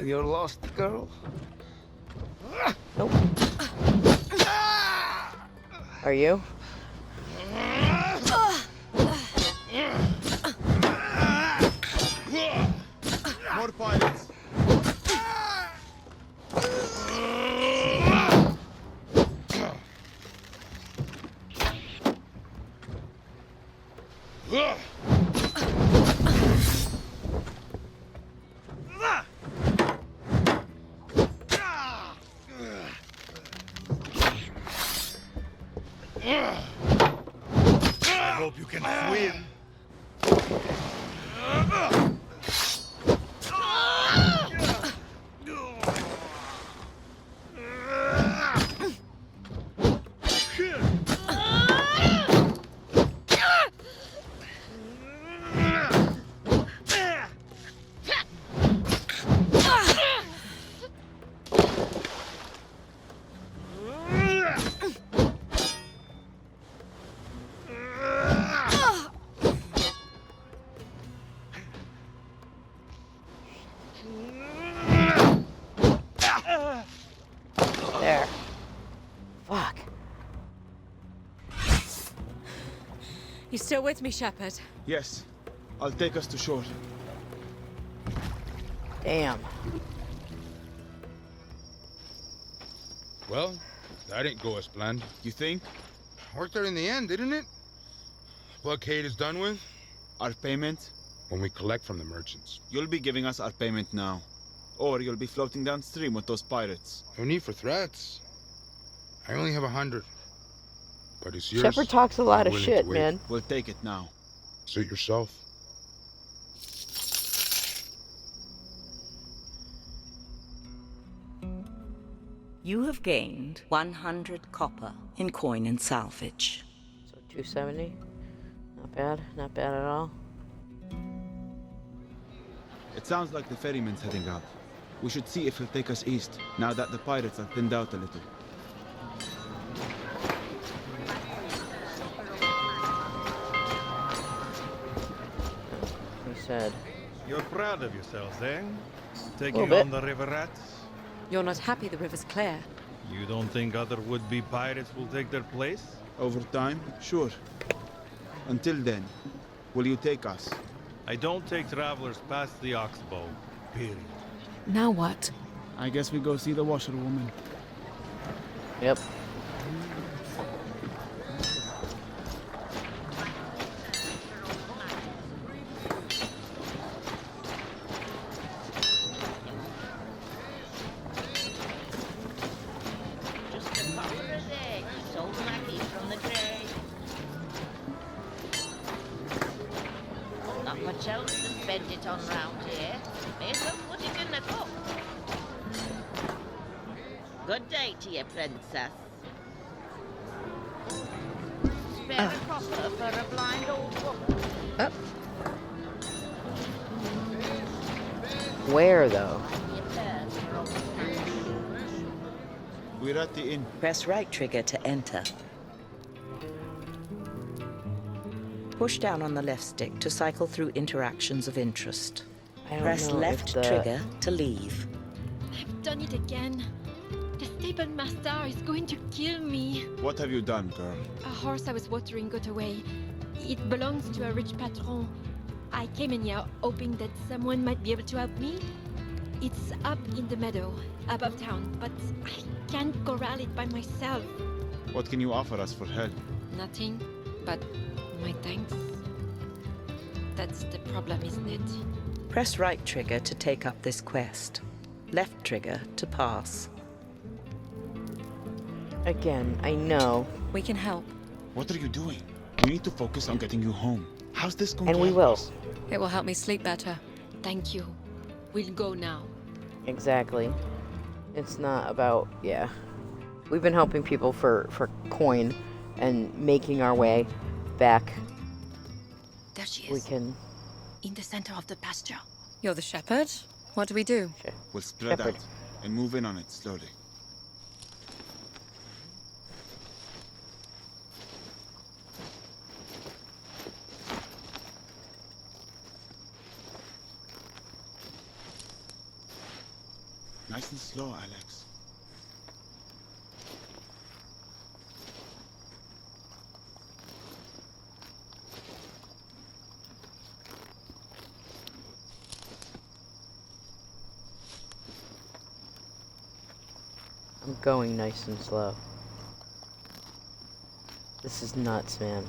You're lost, girl? Nope. Are you? More pirates. I hope you can swim. There. Fuck. You still with me, Shepard? Yes. I'll take us to shore. Damn. Well, that didn't go as planned. You think? Worked out in the end, didn't it? Blockade is done with. Our payment? When we collect from the merchants. You'll be giving us our payment now. Or you'll be floating downstream with those pirates. No need for threats. I only have 100. But it's yours. Shepard talks a lot I'm of willing shit, to wait. man. We'll take it now. Suit yourself. You have gained 100 copper in coin and salvage. So 270. Not bad. Not bad at all. It sounds like the ferryman's heading out. We should see if he'll take us east, now that the pirates are thinned out a little. He said. You're proud of yourselves, eh? Little Taking bit. on the river rats? You're not happy the river's clear. You don't think other would-be pirates will take their place? Over time, sure. Until then, will you take us? I don't take travelers past the oxbow. Period. Now what? I guess we go see the washerwoman. Yep. Just a copper's egg, sold Maggie from the grave. Not much else to spend it on round here. May as well put it in the cup. Good day to you, princess. Spare a copper for a blind old woman. Where, though? We're at the inn. Press right trigger to enter. Push down on the left stick to cycle through interactions of interest. I don't Press know left if the... trigger to leave. I've done it again. The stable master is going to kill me. What have you done, girl? A horse I was watering got away. It belongs to a rich patron. I came in here hoping that someone might be able to help me. It's up in the meadow, above town, but I can't corral it by myself. What can you offer us for help? Nothing, but my thanks. That's the problem, isn't it? Press right trigger to take up this quest. Left trigger to pass. Again, I know. We can help. What are you doing? We need to focus on getting you home. How's this going And to we help will. us? It will help me sleep better. Thank you. We'll go now. Exactly. It's not about, yeah. We've been helping people for coin and making our way back. There she is. We can... In the center of the pasture. You're the shepherd? What do we do? We'll spread Shepherd. out and move in on it slowly. Nice and slow, Alex. I'm going nice and slow. This is nuts, man.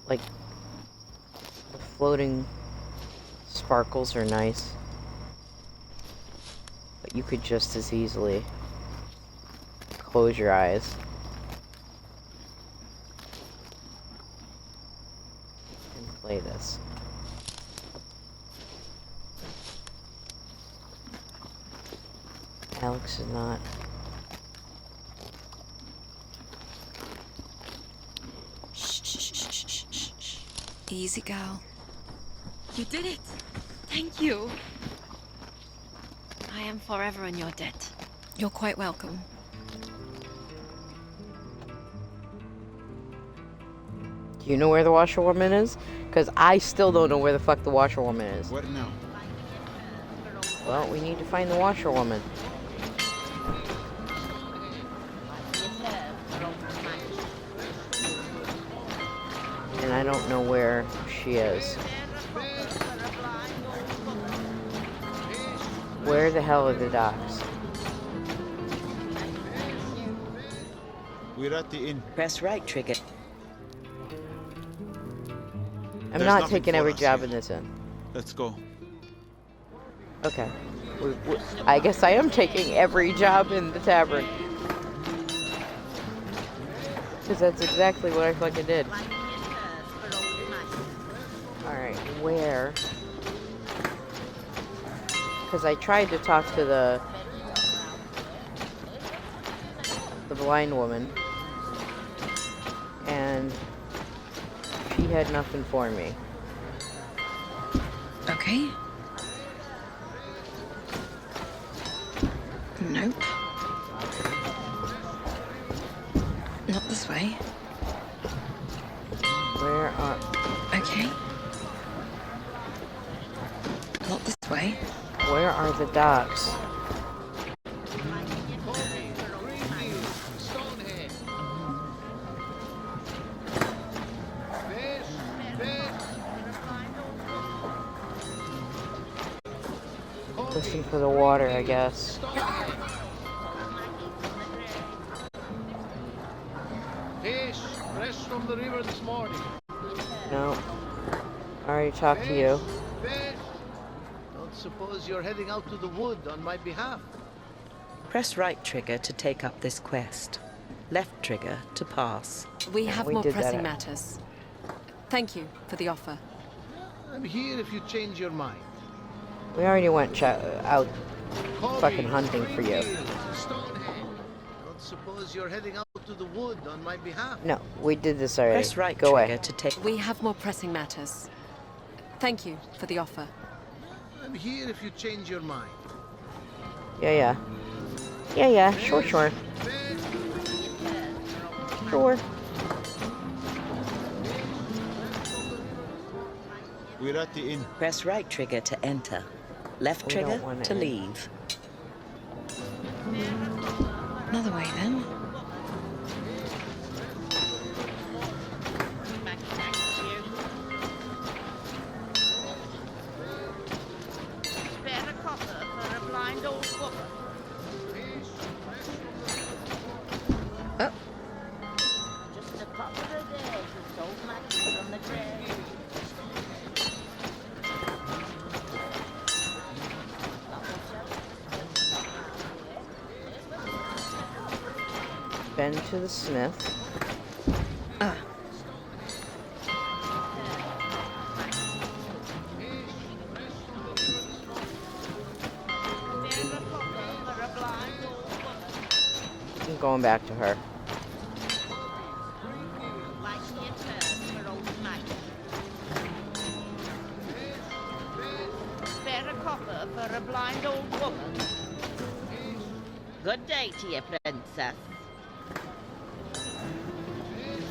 Like, the floating sparkles are nice. But you could just as easily close your eyes. And play this. Alex is not. Shh. Easy, girl. You did it! Thank you! I am forever in your debt. You're quite welcome. Do you know where the washerwoman is? Because I still don't know where the fuck the washerwoman is. What now? Well, we need to find the washerwoman. And I don't know where she is. Where the hell are the docks? We're at the inn. Press right trigger. I'm There's not nothing taking for every us job here. in this inn. Let's go. Okay. I guess I am taking every job in the tavern. Because that's exactly what I fucking did. Alright, where? Because I tried to talk to the blind woman. And she had nothing for me. Okay. Nope. Not this way. Where are... Okay. Not this way. Where are the docks? Listen for the water, I guess. Fish, fresh from the river this morning. No. I already talked to you. Fish. Don't suppose you're heading out to the wood on my behalf? Press right trigger to take up this quest. Left trigger to pass. We have we more did that pressing out. matters. Thank you for the offer. I'm here if you change your mind. We already went out Colby, fucking hunting for you. Stonehenge. Don't suppose you're heading out to the wood on my behalf? No, we did this already. Press right Go trigger away. to take. We have more pressing matters. Thank you for the offer. I'm here if you change your mind. Yeah. Sure. Sure. We're at the inn. Press right trigger to enter. Left We trigger don't wanna to enter. leave. Another way then. Maggie, thanks you. Spare a copper for a blind old woman. Oh. Just a copper a day to old Maggie from the grave. Been to the smith. I'm going back to her. Spare a copper for a blind old woman. Good day to you, princess.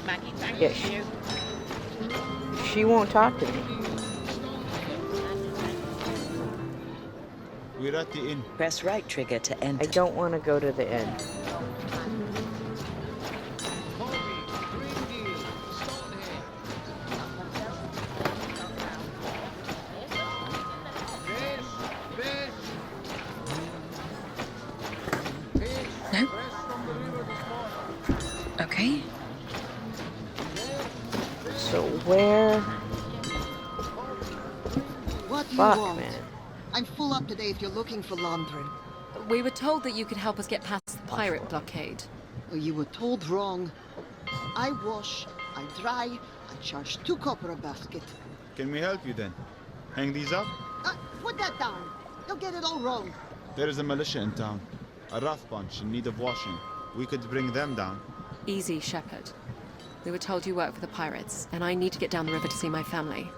Maggie, thank Yes. you. She won't talk to me. We're at the inn. Press right trigger to I enter. don't want to go to the inn. Colby, Green Stonehenge. Fish. No. Fresh from the river this morning. Okay. So where? What do you Fuck, want? man. I'm full up today if you're looking for laundering. We were told that you could help us get past the pirate blockade. Well, you were told wrong. I wash, I dry, I charge 2 copper a basket. Can we help you then? Hang these up? Put that down. You'll get it all wrong. There is a militia in town. A rough bunch in need of washing. We could bring them down. Easy, Shepard. We were told you work for the pirates, and I need to get down the river to see my family.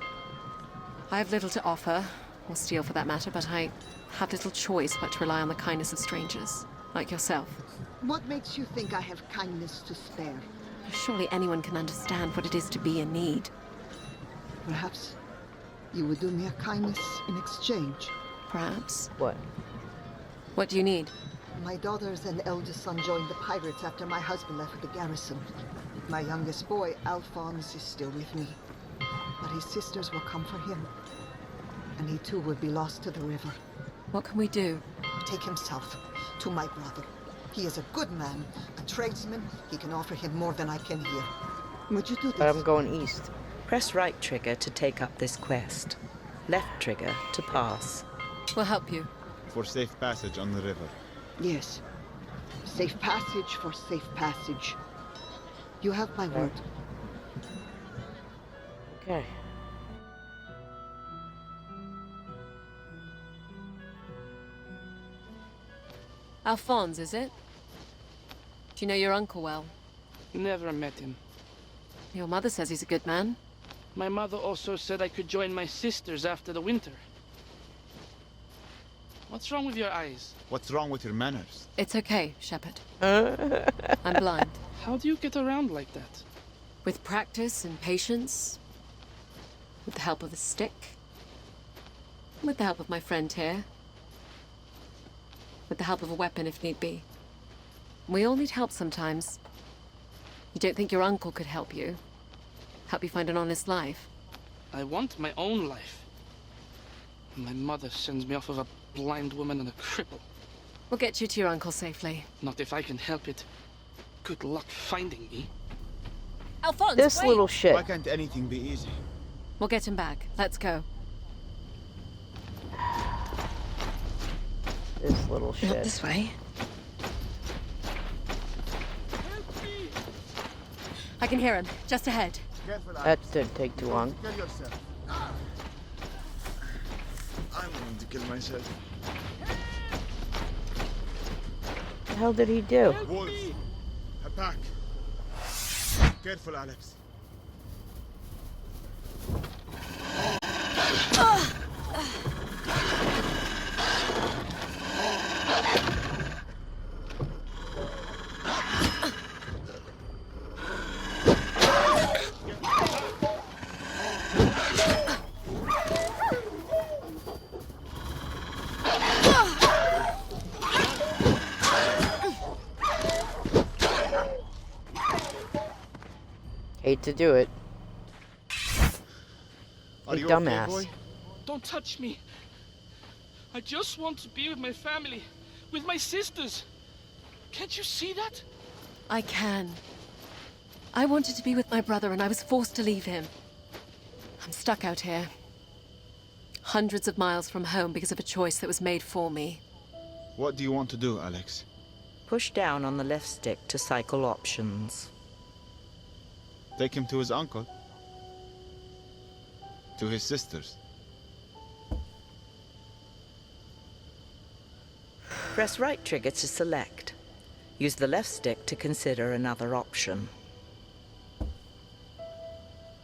I have little to offer, or steal for that matter, but I have little choice but to rely on the kindness of strangers, like yourself. What makes you think I have kindness to spare? Surely anyone can understand what it is to be in need. Perhaps you would do me a kindness in exchange. Perhaps. What? What do you need? My daughters and eldest son joined the pirates after my husband left the garrison. My youngest boy, Alphonse, is still with me. But his sisters will come for him. And he too will be lost to the river. What can we do? Take him south, to my brother. He is a good man, a tradesman. He can offer him more than I can here. Would you do this? But I'm going east. Press right trigger to take up this quest. Left trigger to pass. We'll help you. For safe passage on the river. Yes. Safe passage for safe passage. You have my word. Okay. Alphonse, is it? Do you know your uncle well? Never met him. Your mother says he's a good man. My mother also said I could join my sisters after the winter. What's wrong with your eyes? What's wrong with your manners? It's okay, Shepard. I'm blind. How do you get around like that? With practice and patience. With the help of a stick. With the help of my friend here. With the help of a weapon if need be. We all need help sometimes. You don't think your uncle could help you? Help you find an honest life? I want my own life. My mother sends me off with a blind woman and a cripple. We'll get you to your uncle safely. Not if I can help it. Good luck finding me. Alphonse, This wait! little shit. Why can't anything be easy? We'll get him back. Let's go. This little shit. Not this way. I can hear him. Just ahead. That didn't take too long. kill myself. What the hell did he do? Wolves! Attack! Careful, Alex. Hate to do it. Are You you dumbass. okay, boy? Don't touch me. I just want to be with my family, with my sisters. Can't you see that? I can. I wanted to be with my brother and I was forced to leave him. I'm stuck out here. Hundreds of miles from home because of a choice that was made for me. What do you want to do, Alex? Push down on the left stick to cycle options. Take him to his uncle? To his sisters? Press right trigger to select. Use the left stick to consider another option.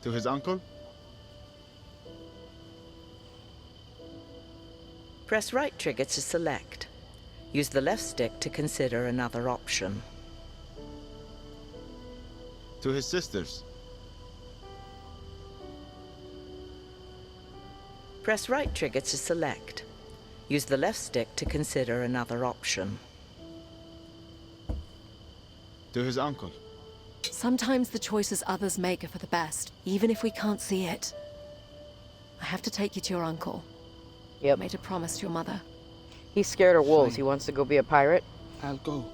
To his uncle? Press right trigger to select. Use the left stick to consider another option. To his sisters? Press right trigger to select. Use the left stick to consider another option. To his uncle? Sometimes the choices others make are for the best, even if we can't see it. I have to take you to your uncle. Yep. I made a promise to your mother. He's scared of wolves. Fine. He wants to go be a pirate. I'll go.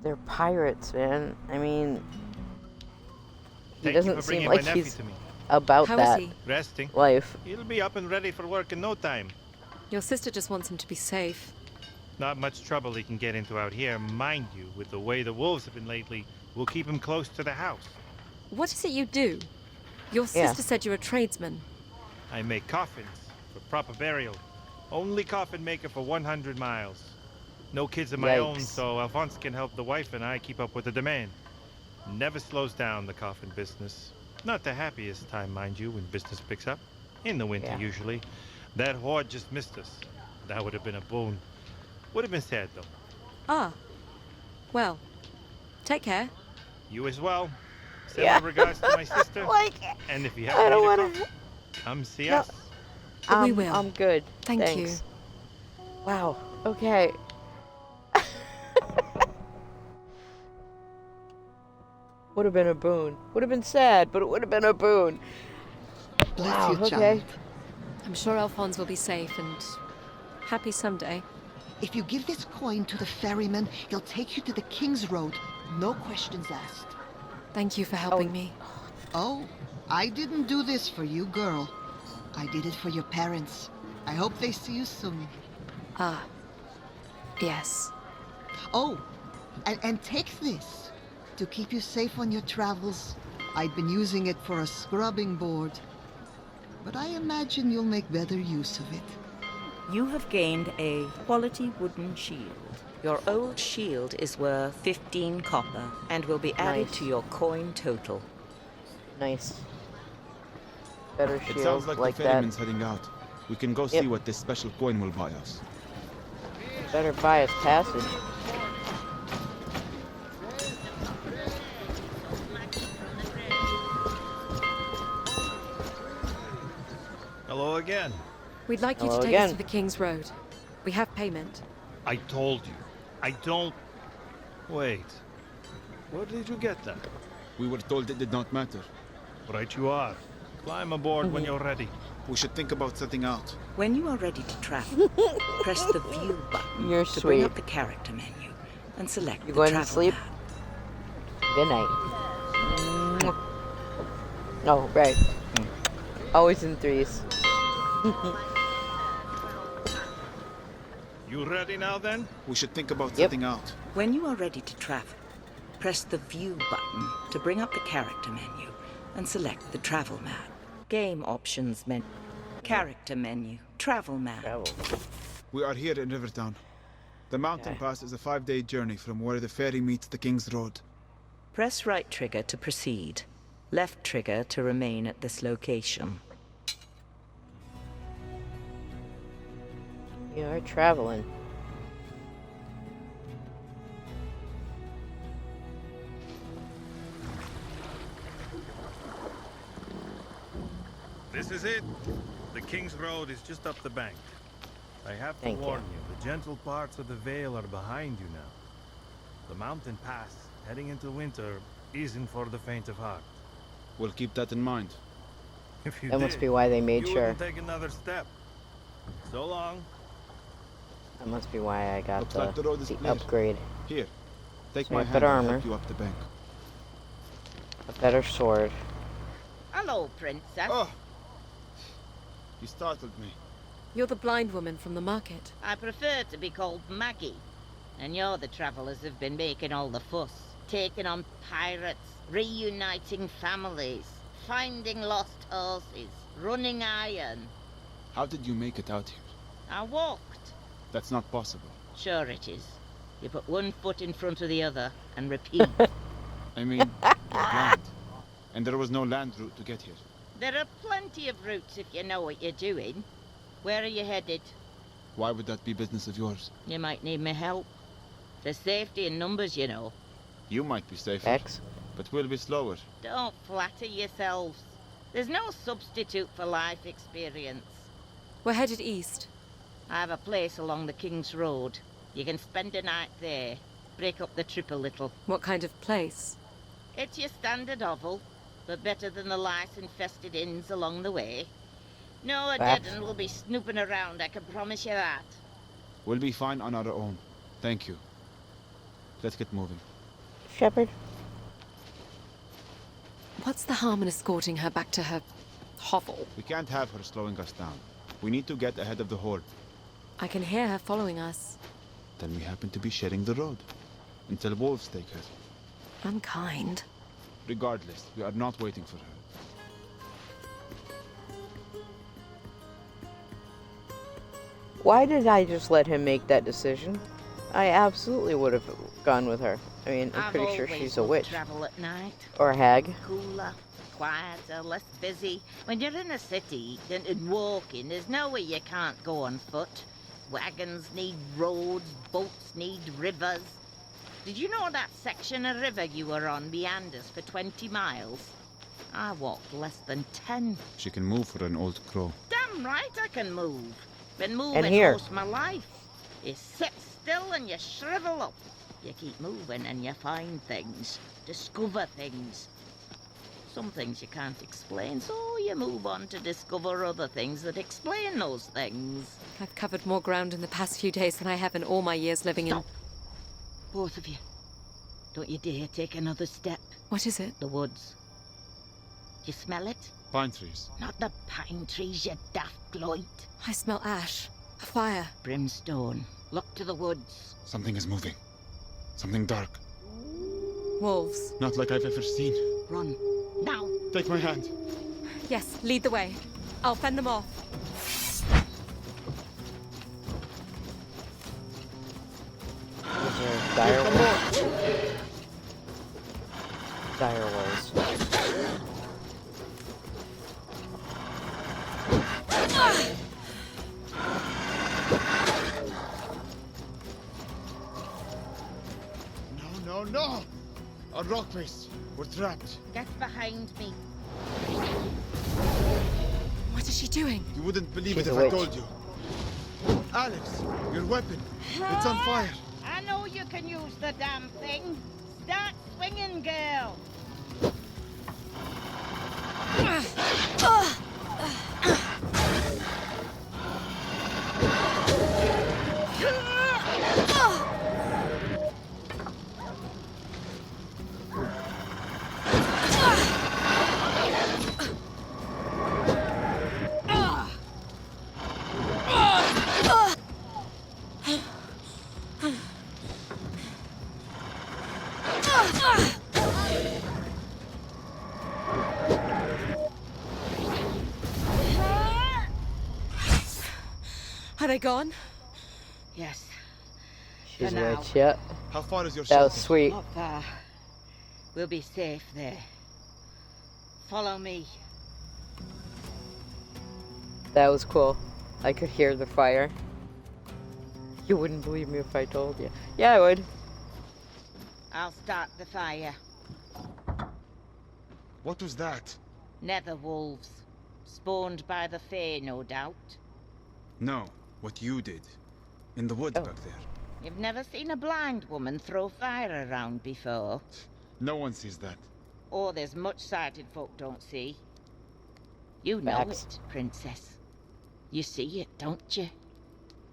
They're pirates, man. I mean, he Thank you doesn't for seem bringing like my nephew he's to me. about How that is he? Resting. life. He'll be up and ready for work in no time. Your sister just wants him to be safe. Not much trouble he can get into out here. Mind you, with the way the wolves have been lately, we'll keep him close to the house. What is it you do? Your Yeah. sister said you're a tradesman. I make coffins for proper burial. Only coffin maker for 100 miles. No kids of my own, Yikes. so Alphonse can help the wife and I keep up with the demand. Never slows down, the coffin business. Not the happiest time, mind you, when business picks up. In the winter, Yeah. usually. That horde just missed us. That would have been a boon. Would have been sad, though. Ah. Well, take care. You as well. Send Yeah. my regards to my sister. Like, And if you I happen don't to want need a to. coffee, come see No. us. We will. I'm good. Thank you. Thanks. Wow. Okay. Would have been a boon. Would have been sad, but it would have been a boon. Bless Wow, you, okay. child. I'm sure Alphonse will be safe and happy someday. If you give this coin to the ferryman, he'll take you to the King's Road. No questions asked. Thank you for helping me. Oh, I didn't do this for you, girl. I did it for your parents. I hope they see you soon. Ah. Yes. Oh, and take this to keep you safe on your travels. I'd been using it for a scrubbing board, but I imagine you'll make better use of it. You have gained a quality wooden shield. Your old shield is worth 15 copper and will be added Nice. to your coin total. Nice. Better It shield sounds like, like the that. ferryman's heading out. We can go see Yep. what this special coin will buy us. Better buy us passage. Hello again. We'd like you Hello to take us again. to the King's Road. We have payment. I told you. I don't... Wait. Where did you get that? We were told it did not matter. Right you are. Climb aboard when you're ready. We should think about setting out. When you are ready to travel, press the View button You're to bring sweet. up the character menu and select You the going to travel sleep? map. Good night. Oh, right. Always in threes. You ready now then? We should think about Yep. setting out. When you are ready to travel, Press the View button to bring up the character menu and select the travel map. Game options menu. Character menu. Travel map. We are here in Rivertown. The mountain pass is a 5-day journey from where the ferry meets the King's Road. Press right trigger to proceed. Left trigger to remain at this location. You are traveling. This is it. The King's Road is just up the bank. I have to Thank warn you, the gentle parts of the Vale are behind you now. The mountain pass, heading into winter, isn't for the faint of heart. We'll keep that in mind. If you That must be why they made you sure. wouldn't take another step. So long. That must be why I got Looks like the road is clear. upgrade. Here, take So my I have hand better and armor. help you up the bank. A better sword. Hello, Princess. Oh! You startled me. You're the blind woman from the market. I prefer to be called Maggie. And you're the travellers who've been making all the fuss. Taking on pirates, reuniting families, finding lost horses, running iron. How did you make it out here? I walked. That's not possible. Sure it is. You put one foot in front of the other and repeat. I mean, you're blind. And there was no land route to get here. There are plenty of routes if you know what you're doing. Where are you headed? Why would that be business of yours? You might need my help. There's safety in numbers, you know. You might be safer. X. But we'll be slower. Don't flatter yourselves. There's no substitute for life experience. We're headed east. I have a place along the King's Road. You can spend a night there. Break up the trip a little. What kind of place? It's your standard hovel, but better than the lice-infested inns along the way. No, a dead Perhaps. un will be snooping around, I can promise you that. We'll be fine on our own. Thank you. Let's get moving. Shepherd? What's the harm in escorting her back to her hovel? We can't have her slowing us down. We need to get ahead of the horde. I can hear her following us. Then we happen to be sharing the road. Until wolves take her. Unkind. Regardless, we are not waiting for her. Why did I just let him make that decision? I absolutely would have gone with her. I mean, I'm I've pretty sure always she's a loved witch. travel at night. Or a hag. Cooler, quieter, less busy. When you're in a city and walking, there's nowhere you can't go on foot. Wagons need roads, boats need rivers. Did you know that section of river you were on meanders for 20 miles? I walked less than 10. She can move for an old crow. Damn right I can move. Been moving here. most of my life. You sit still and you shrivel up. You keep moving and you find things. Discover things. Some things you can't explain, so you move on to discover other things that explain those things. I've covered more ground in the past few days than I have in all my years living in... Stop. Both of you. Don't you dare take another step. What is it? The woods. You smell it? Pine trees. Not the pine trees, you daft gloit. I smell ash. A fire. Brimstone. Look to the woods. Something is moving. Something dark. Wolves. Not like I've ever seen. Run. Now. Take my hand. Yes, lead the way. I'll fend them off. These are dire wolves. Dire wolves. No, no, no! Our rock base. We're trapped. Get behind me. What is she doing? You wouldn't believe She's it if a I witch. told you. Alex, your weapon. It's on fire. I know you can use the damn thing. Start swinging, girl. Are they gone? Yes. She's For now. rich, yeah. How far is your That was shelter? sweet. Not far. We'll be safe there. Follow me. That was cool. I could hear the fire. You wouldn't believe me if I told you. Yeah, I would. I'll start the fire. What was that? Nether wolves. Spawned by the Fae, no doubt. No, what you did. In the woods back there. You've never seen a blind woman throw fire around before? No one sees that. Oh, there's much sighted folk don't see. You know Facts. it, Princess. You see it, don't you?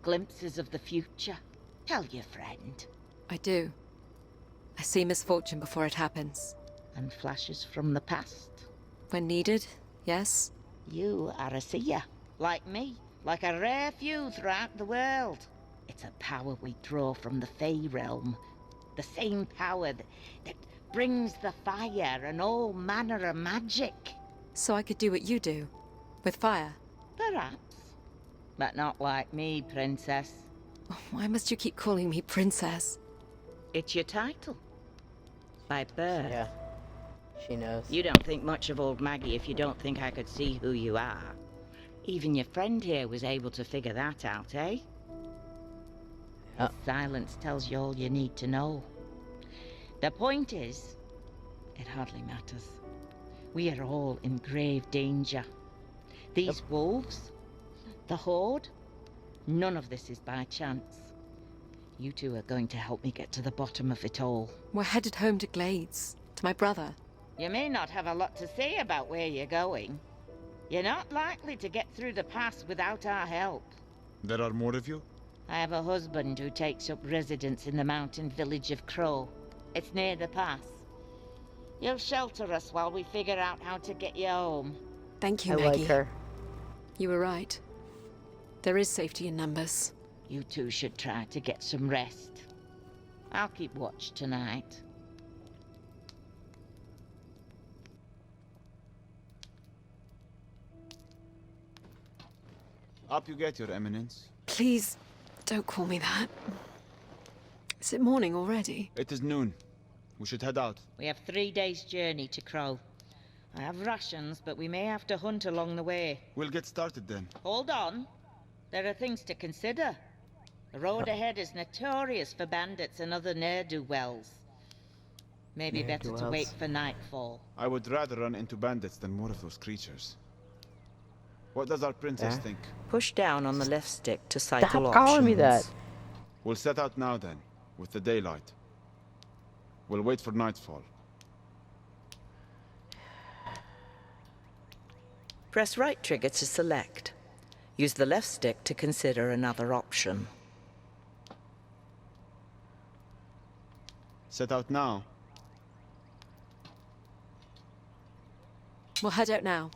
Glimpses of the future. Tell your friend. I do. I see misfortune before it happens. And flashes from the past. When needed, yes. You are a seer, like me, like a rare few throughout the world. It's a power we draw from the Fae realm. The same power that brings the fire and all manner of magic. So I could do what you do, with fire. Perhaps. But not like me, Princess. Why must you keep calling me Princess? It's your title. By birth. Yeah. She knows. You don't think much of old Maggie if you don't think I could see who you are. Even your friend here was able to figure that out, eh? Yeah. Silence tells you all you need to know. The point is, it hardly matters. We are all in grave danger. These wolves, the Horde, none of this is by chance. You two are going to help me get to the bottom of it all. We're headed home to Glades, to my brother. You may not have a lot to say about where you're going. You're not likely to get through the pass without our help. There are more of you? I have a husband who takes up residence in the mountain village of Crow. It's near the pass. You'll shelter us while we figure out how to get you home. Thank you, I Maggie. like her. You were right. There is safety in numbers. You two should try to get some rest. I'll keep watch tonight. Up you get, Your Eminence. Please, don't call me that. Is it morning already? It is noon. We should head out. We have 3 days' journey to Crow. I have rations, but we may have to hunt along the way. We'll get started then. Hold on. There are things to consider. The road ahead is notorious for bandits and other ne'er-do-wells. Maybe better to wait for nightfall. I would rather run into bandits than more of those creatures. What does our princess think? Push down on the left stick to cycle Stop options. calling me that. We'll set out now then, with the daylight. We'll wait for nightfall. Press right trigger to select. Use the left stick to consider another option. Set out now. We'll head out now.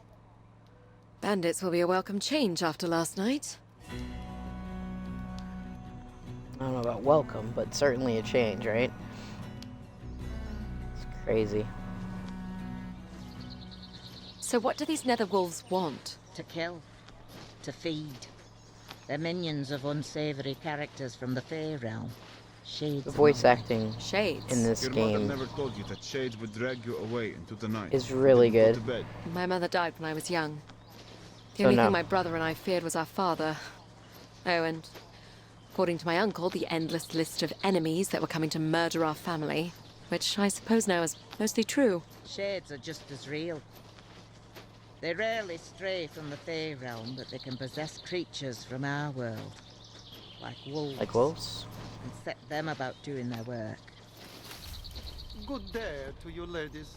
Bandits will be a welcome change after last night. I don't know about welcome, but certainly a change, right? It's crazy. So what do these nether wolves want? To kill. To feed. They're minions of unsavory characters from the Fae realm. Shades. The voice acting Shades. in this Your game mother never told you that shades would drag you away into the night. is really Go good. to bed. My mother died when I was young. The So only no. thing my brother and I feared was our father. Oh, and according to my uncle, the endless list of enemies that were coming to murder our family, which I suppose now is mostly true. Shades are just as real. They rarely stray from the Fae realm, but they can possess creatures from our world. Like wolves. Like wolves? And set them about doing their work. Good day to you ladies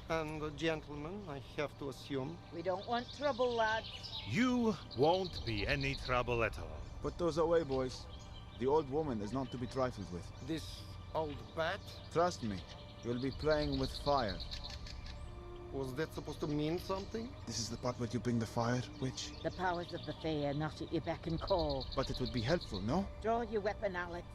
and gentlemen, I have to assume. We don't want trouble, lads. You won't be any trouble at all. Put those away, boys. The old woman is not to be trifled with. This old bat? Trust me, you'll be playing with fire. Was that supposed to mean something? This is the part where you bring the fire, witch? The powers of the Fae are not at your beck and call. But it would be helpful, no? Draw your weapon, Alex.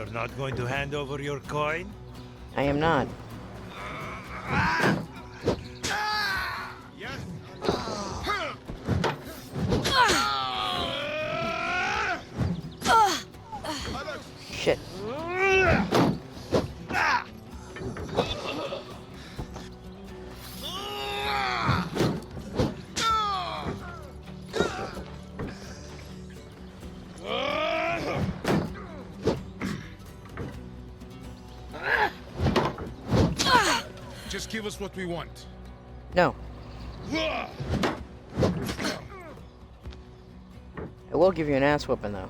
You're not going to hand over your coin? I am not. Shit. Just give us what we want. No. I will give you an ass whooping, though.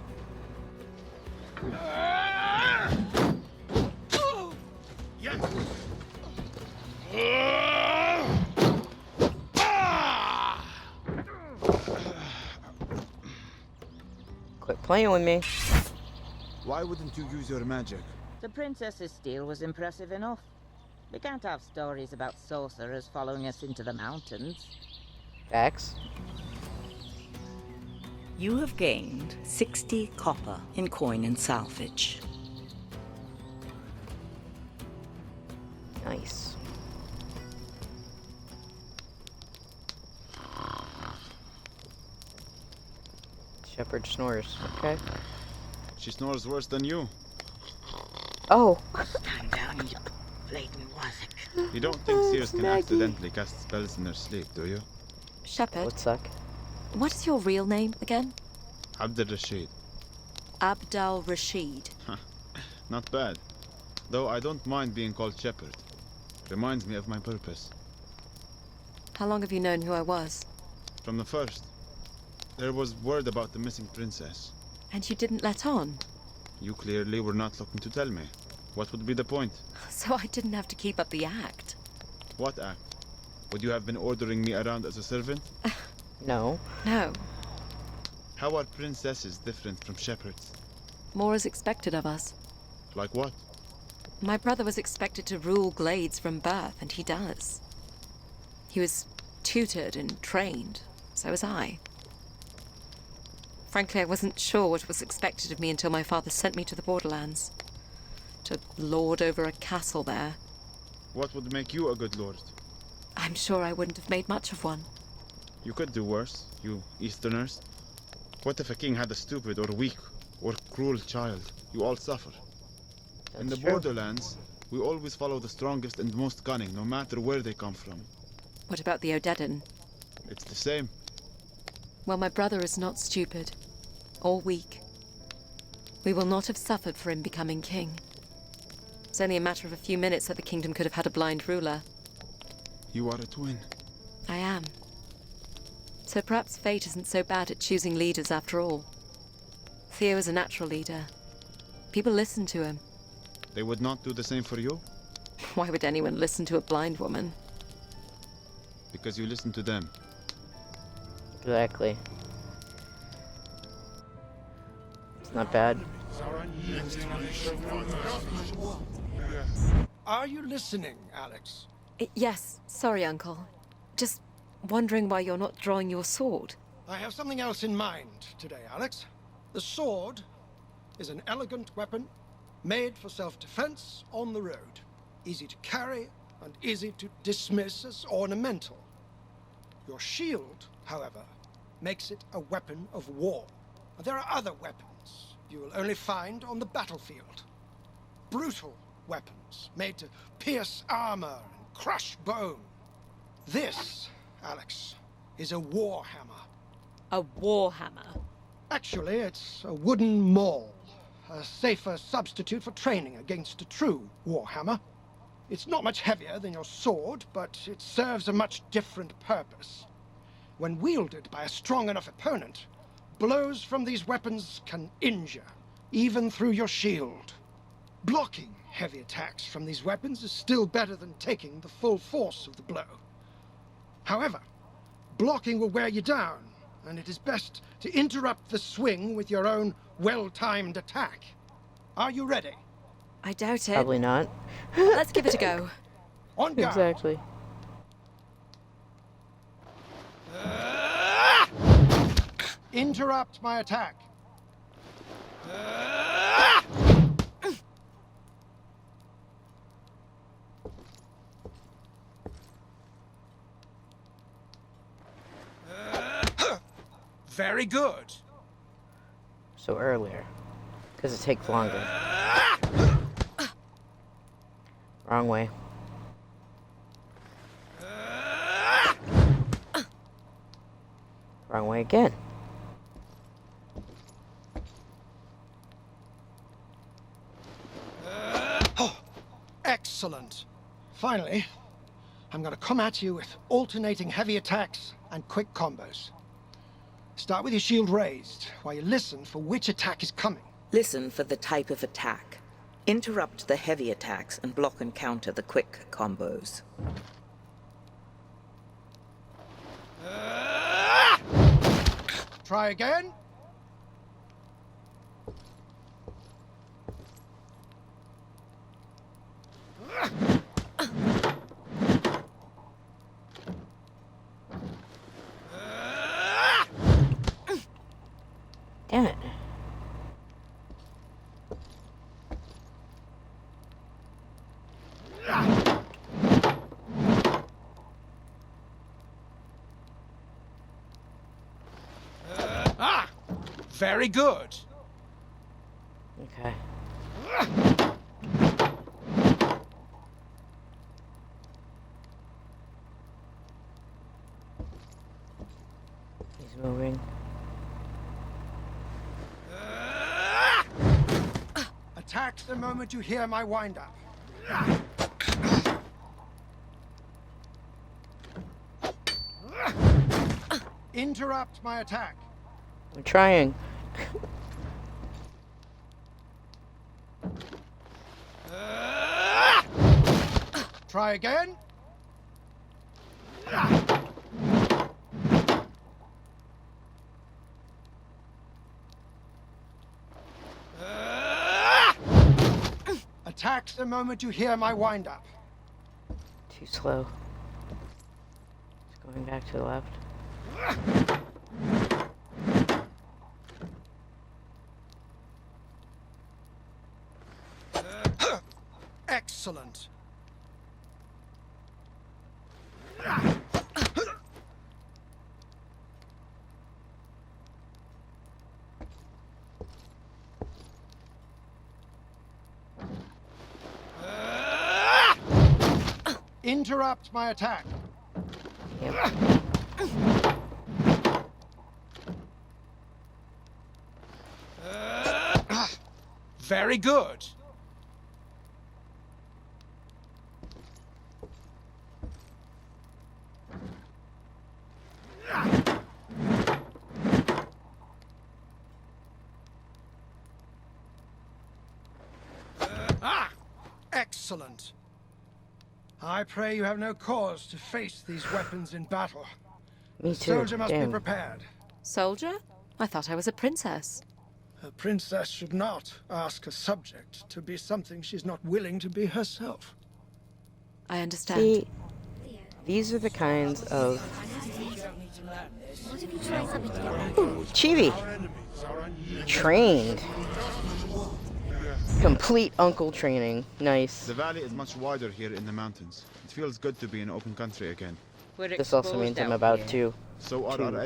Quit playing with me. Why wouldn't you use your magic? The princess's steel was impressive enough. We can't have stories about sorcerers following us into the mountains. X. You have gained 60 copper in coin and salvage. Nice. Shepherd snores. Okay. She snores worse than you. Oh. Stand down, you blatant wazzock. You don't think seers can Maggie. accidentally cast spells in their sleep, do you? Shepherd, Would suck. what is your real name again? Abd al-Rashid. Abdal Rashid. Not bad. Though I don't mind being called Shepherd. Reminds me of my purpose. How long have you known who I was? From the first. There was word about the missing princess. And you didn't let on? You clearly were not looking to tell me. What would be the point? So I didn't have to keep up the act. What act? Would you have been ordering me around as a servant? No. No. How are princesses different from shepherds? More is expected of us. Like what? My brother was expected to rule glades from birth, and he does. He was tutored and trained. So was I. Frankly, I wasn't sure what was expected of me until my father sent me to the borderlands. To lord over a castle there. What would make you a good lord? I'm sure I wouldn't have made much of one. You could do worse, you Easterners. What if a king had a stupid or weak or cruel child? You all suffer. In the That's true. borderlands, we always follow the strongest and most cunning, no matter where they come from. What about the Odedan? It's the same. Well, my brother is not stupid. Or weak. We will not have suffered for him becoming king. It's only a matter of a few minutes that the kingdom could have had a blind ruler. You are a twin. I am. So perhaps fate isn't so bad at choosing leaders after all. Theo is a natural leader. People listen to him. They would not do the same for you? Why would anyone listen to a blind woman? Because you listen to them. Exactly. It's not bad. Are you listening, Alex? Yes, sorry, Uncle. Just wondering why you're not drawing your sword. I have something else in mind today, Alex. The sword is an elegant weapon made for self-defense on the road. Easy to carry and easy to dismiss as ornamental. Your shield, however, makes it a weapon of war. There are other weapons you will only find on the battlefield. Brutal weapons made to pierce armor and crush bone. This, Alex, is a war hammer. A war hammer? Actually, it's a wooden maul, a safer substitute for training against a true war hammer. It's not much heavier than your sword, but it serves a much different purpose. When wielded by a strong enough opponent, blows from these weapons can injure, even through your shield. Blocking heavy attacks from these weapons is still better than taking the full force of the blow. However, blocking will wear you down, and it is best to interrupt the swing with your own well-timed attack. Are you ready? I doubt it. Probably not. Let's give it a go. On guard. Exactly. Interrupt my attack. Very good. So earlier. Because it takes longer. Wrong way. Wrong way again. Excellent. Finally, I'm going to come at you with alternating heavy attacks and quick combos. Start with your shield raised while you listen for which attack is coming. Listen for the type of attack. Interrupt the heavy attacks and block and counter the quick combos. Try again. Damn it. Very good. Okay. He's moving. Attack the moment you hear my wind-up. Interrupt my attack. I'm trying. Try again. Attack the moment you hear my wind-up. Too slow. It's going back to the left. Excellent. Interrupt my attack. Yep. Very good. Excellent. I pray you have no cause to face these weapons in battle. Me The too. soldier must be Damn. prepared. Soldier? I thought I was a princess. A princess should not ask a subject to be something she's not willing to be herself. I understand. See, these are the kinds of... Ooh, Chibi! Trained. Complete uncle training. Nice. The valley is much wider here in the mountains. It feels good to be in open country again. This also means I'm about to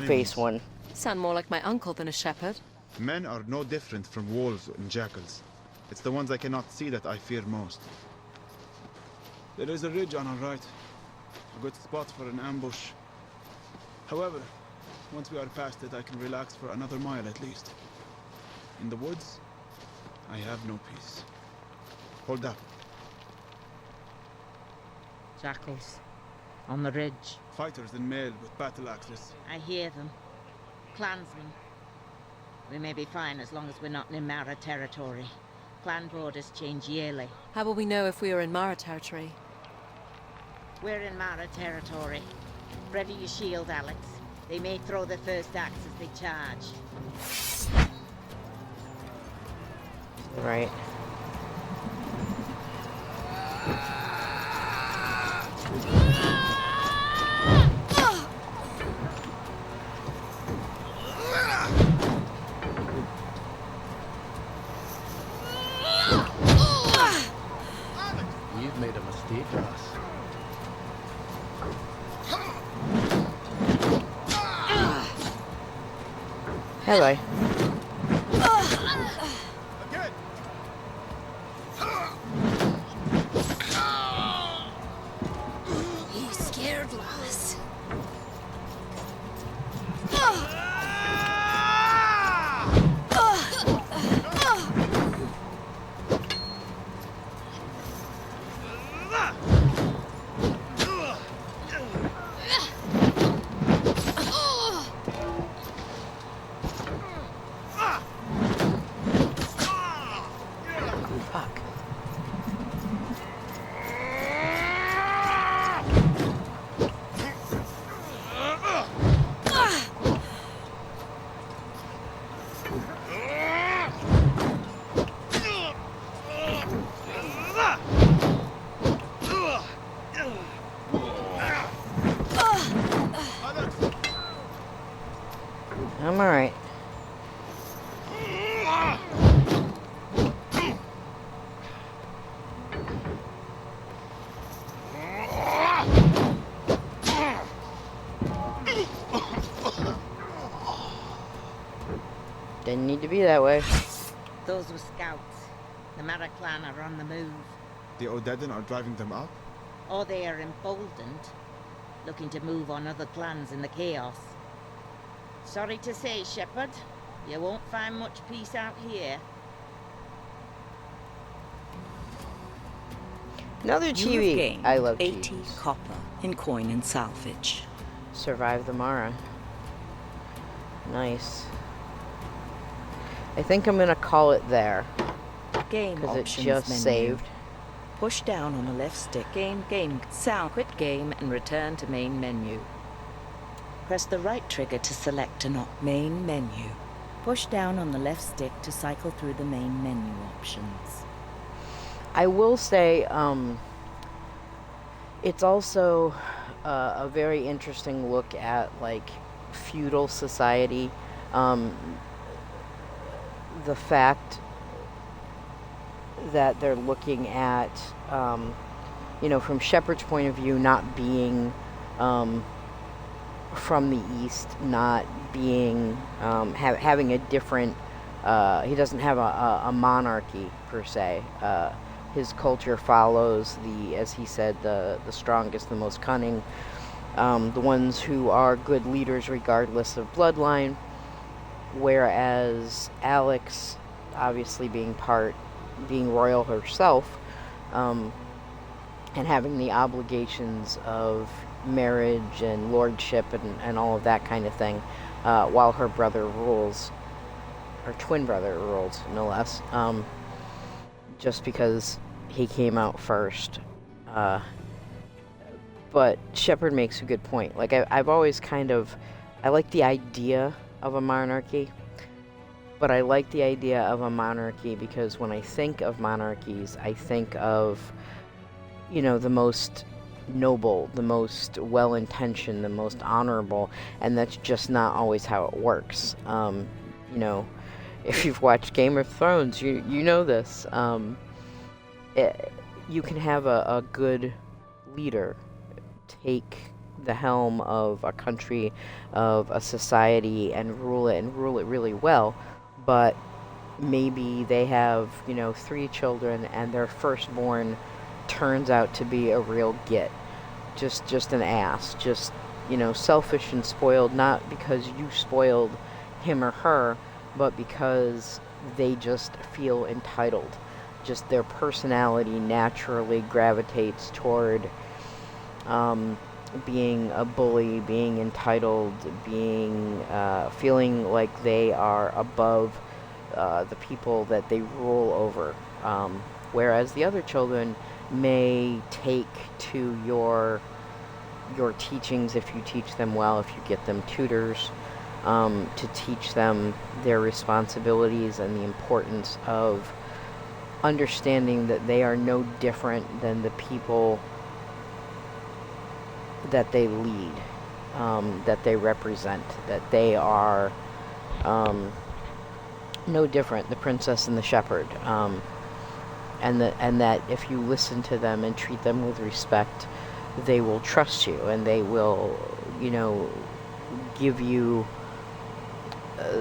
face one. Sound more like my uncle than a shepherd. Men are no different from wolves and jackals. It's the ones I cannot see that I fear most. There is a ridge on our right. A good spot for an ambush. However, once we are past it, I can relax for another mile at least. In the woods, I have no peace. Hold up. Jackals. On the ridge. Fighters in mail with battle axes. I hear them. Clansmen. We may be fine as long as we're not in Mara territory. Clan borders change yearly. How will we know if we are in Mara territory? We're in Mara territory. Ready your shield, Alex. They may throw their first axe as they charge. Right. You've made a mistake, Ross. Hello. You scared, lass. Fuck. I'm alright. Didn't need to be that way. Those were scouts. The Mara clan are on the move. The Odedan are driving them up? Or they are emboldened, looking to move on other clans in the chaos. Sorry to say, Shepherd, you won't find much peace out here. Another You have TV. gained I love 80 TVs. copper in coin and salvage. Survive the Mara. Nice. I think I'm gonna call it there. Game Because it options just menu. saved. Push down on the left stick. Game, sound. Quit game and return to main menu. Press the right trigger to select an main menu. Push down on the left stick to cycle through the main menu options. I will say, it's also a very interesting look at like feudal society. The fact that they're looking at, you know, from Shepard's point of view, not being from the East, not being, having a different, he doesn't have a monarchy per se. His culture follows as he said, the strongest, the most cunning, the ones who are good leaders regardless of bloodline, whereas Alex, obviously being royal herself, and having the obligations of marriage and lordship and all of that kind of thing, while her brother rules, her twin brother rules, no less, just because he came out first. But Shepard makes a good point. Like, I've always I like the idea of a monarchy, but I like the idea of a monarchy because when I think of monarchies, I think of, you know, the most noble, the most well-intentioned, the most honorable, and that's just not always how it works. You know, if you've watched Game of Thrones, you know this. You can have a good leader take the helm of a country, of a society, and rule it really well, but maybe they have, you know, 3 children and their firstborn turns out to be a real git, just an ass, just, you know, selfish and spoiled, not because you spoiled him or her, but because they just feel entitled. Just their personality naturally gravitates toward being a bully, being entitled, being feeling like they are above the people that they rule over. Whereas the other children may take to your teachings if you teach them well, if you get them tutors, to teach them their responsibilities and the importance of understanding that they are no different than the people that they lead, that they represent, that they are no different, the princess and the shepherd, and that if you listen to them and treat them with respect, they will trust you and they will, you know, give you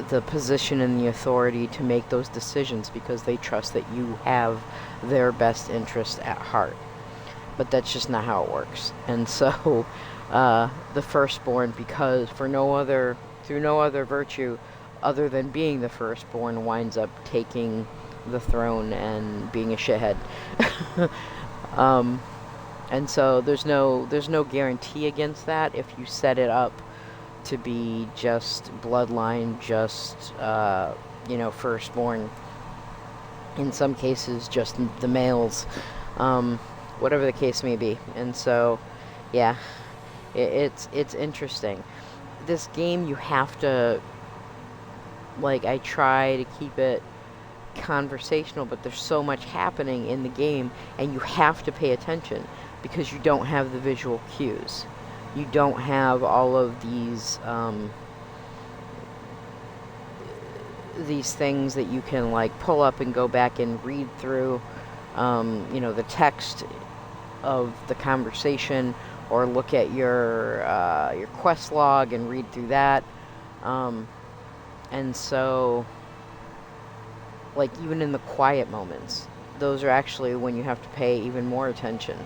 the position and the authority to make those decisions because they trust that you have their best interest at heart. But that's just not how it works. And so the firstborn, because through no other virtue other than being the firstborn, winds up taking the throne and being a shithead. And so there's no guarantee against that if you set it up to be just bloodline, just firstborn. In some cases, just the males, whatever the case may be. And so, yeah, it's interesting. This game, you have to, I try to keep it conversational, but there's so much happening in the game, and you have to pay attention because you don't have the visual cues. You don't have all of these things that you can pull up and go back and read through, the text of the conversation, or look at your quest log and read through that. And so, even in the quiet moments, those are actually when you have to pay even more attention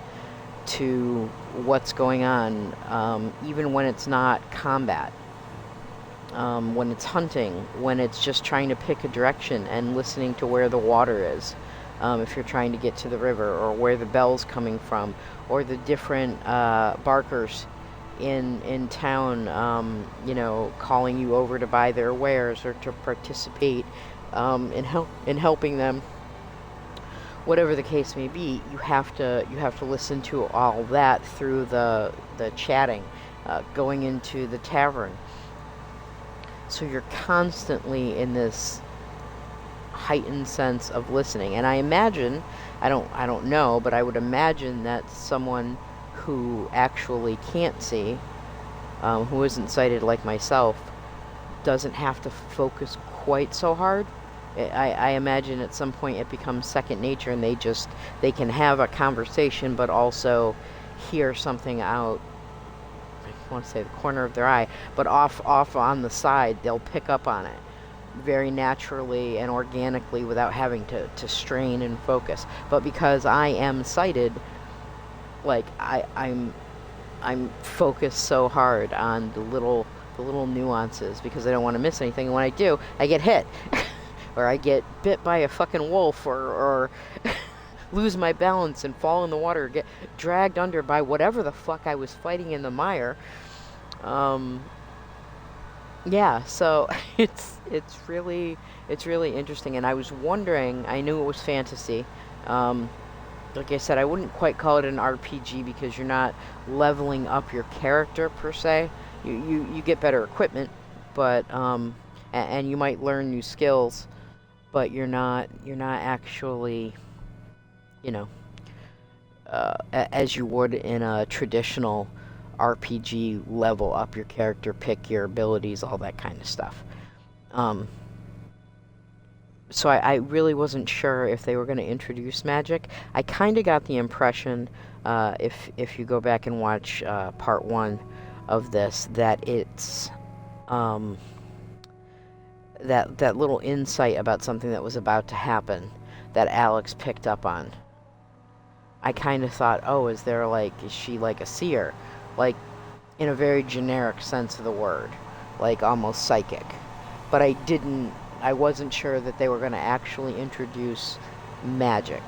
to what's going on, even when it's not combat, when it's hunting, when it's just trying to pick a direction and listening to where the water is, if you're trying to get to the river, or where the bell's coming from, or the different barkers in town, calling you over to buy their wares or to participate in helping them. Whatever the case may be, you have to listen to all that through the chatting, going into the tavern. So you're constantly in this heightened sense of listening. And I imagine, I don't know, but I would imagine that someone who actually can't see, who isn't sighted like myself, doesn't have to focus quite so hard. I imagine at some point it becomes second nature, and they can have a conversation but also hear something out, I want to say the corner of their eye, but off on the side. They'll pick up on it very naturally and organically without having to strain and focus. But because I am sighted, I'm focused so hard on the little nuances because I don't want to miss anything. And when I do, I get hit. Or I get bit by a fucking wolf, or lose my balance and fall in the water, or get dragged under by whatever the fuck I was fighting in the mire. Yeah, so it's really interesting, and I was wondering, I knew it was fantasy. Like I said, I wouldn't quite call it an RPG because you're not leveling up your character per se. You get better equipment, but and you might learn new skills, but you're not actually, as you would in a traditional RPG, level up your character, pick your abilities, all that kind of stuff. So I really wasn't sure if they were going to introduce magic. I kind of got the impression, if you go back and watch part 1 of this, that it's that little insight about something that was about to happen that Alex picked up on. I kind of thought, oh, is she like a seer? In a very generic sense of the word. Almost psychic. But I wasn't sure that they were going to actually introduce magic.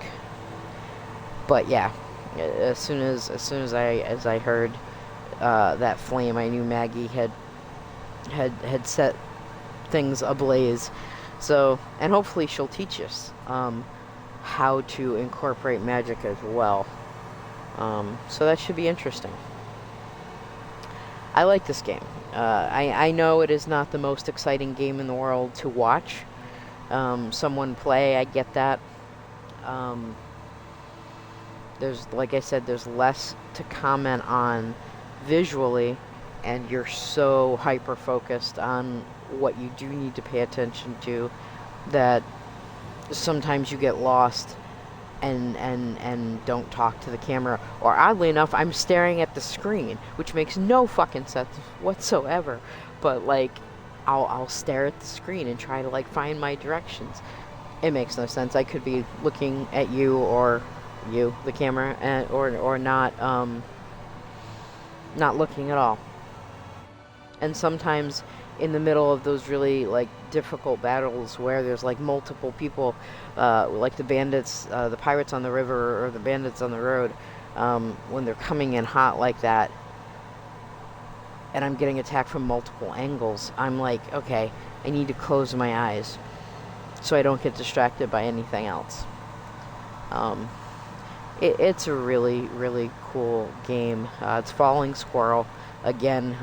But yeah, as soon as I heard that flame, I knew Maggie had set things ablaze. So, and hopefully she'll teach us how to incorporate magic as well. So that should be interesting. I like this game. I know it is not the most exciting game in the world to watch someone play. I get that. There's, like I said, there's less to comment on visually, and you're so hyper-focused on what you do need to pay attention to that sometimes you get lost and don't talk to the camera. Or oddly enough, I'm staring at the screen, which makes no fucking sense whatsoever. But I'll stare at the screen and try to like find my directions. It makes no sense. I could be looking at you or the camera, and or not looking at all. And sometimes in the middle of those really like difficult battles where there's like multiple people, like the bandits, the pirates on the river or the bandits on the road, when they're coming in hot like that, and I'm getting attacked from multiple angles, I'm like, okay, I need to close my eyes so I don't get distracted by anything else. It's a really, really cool game. It's Falling Squirrel again,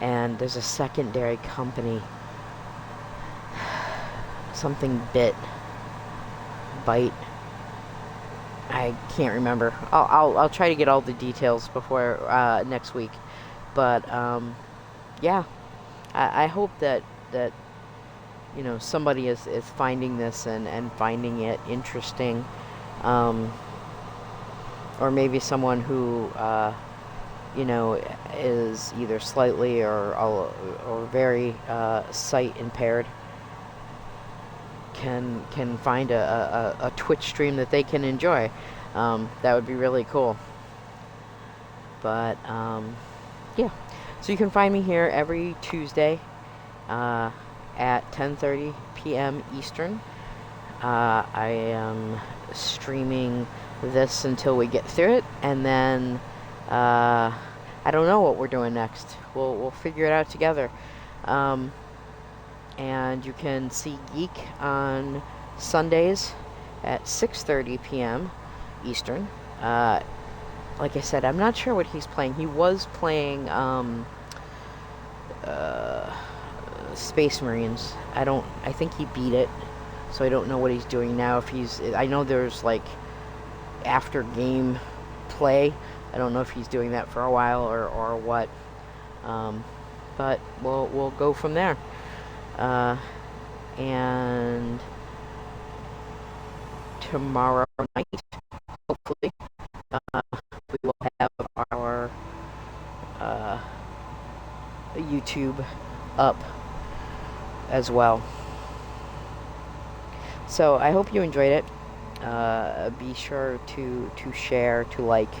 and there's a secondary company, something Bite. I can't remember. I'll try to get all the details before next week. But yeah, I hope that you know, somebody is finding this and finding it interesting, or maybe someone who you know, is either slightly or very sight impaired can find a Twitch stream that they can enjoy. That would be really cool. But yeah, so you can find me here every Tuesday at 10:30 p.m. Eastern. I am streaming this until we get through it, and then I don't know what we're doing next. We'll figure it out together. And you can see Geek on Sundays at 6:30 p.m. Eastern. Like I said, I'm not sure what he's playing. He was playing Space Marines. I think he beat it, so I don't know what he's doing now. I know there's like after game play. I don't know if he's doing that for a while or what. But we'll go from there. And tomorrow night, hopefully, we will have our YouTube up as well. So I hope you enjoyed it. Be sure to share, to like,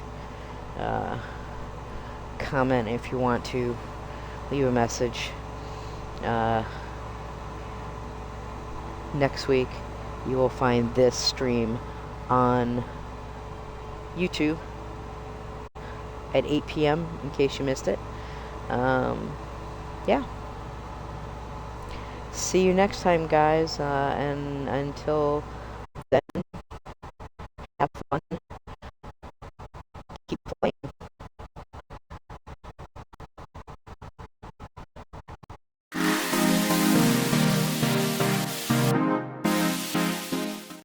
comment if you want to, leave a message. Next week, you will find this stream on YouTube at 8 p.m. in case you missed it. Yeah. See you next time, guys. And until then, have fun.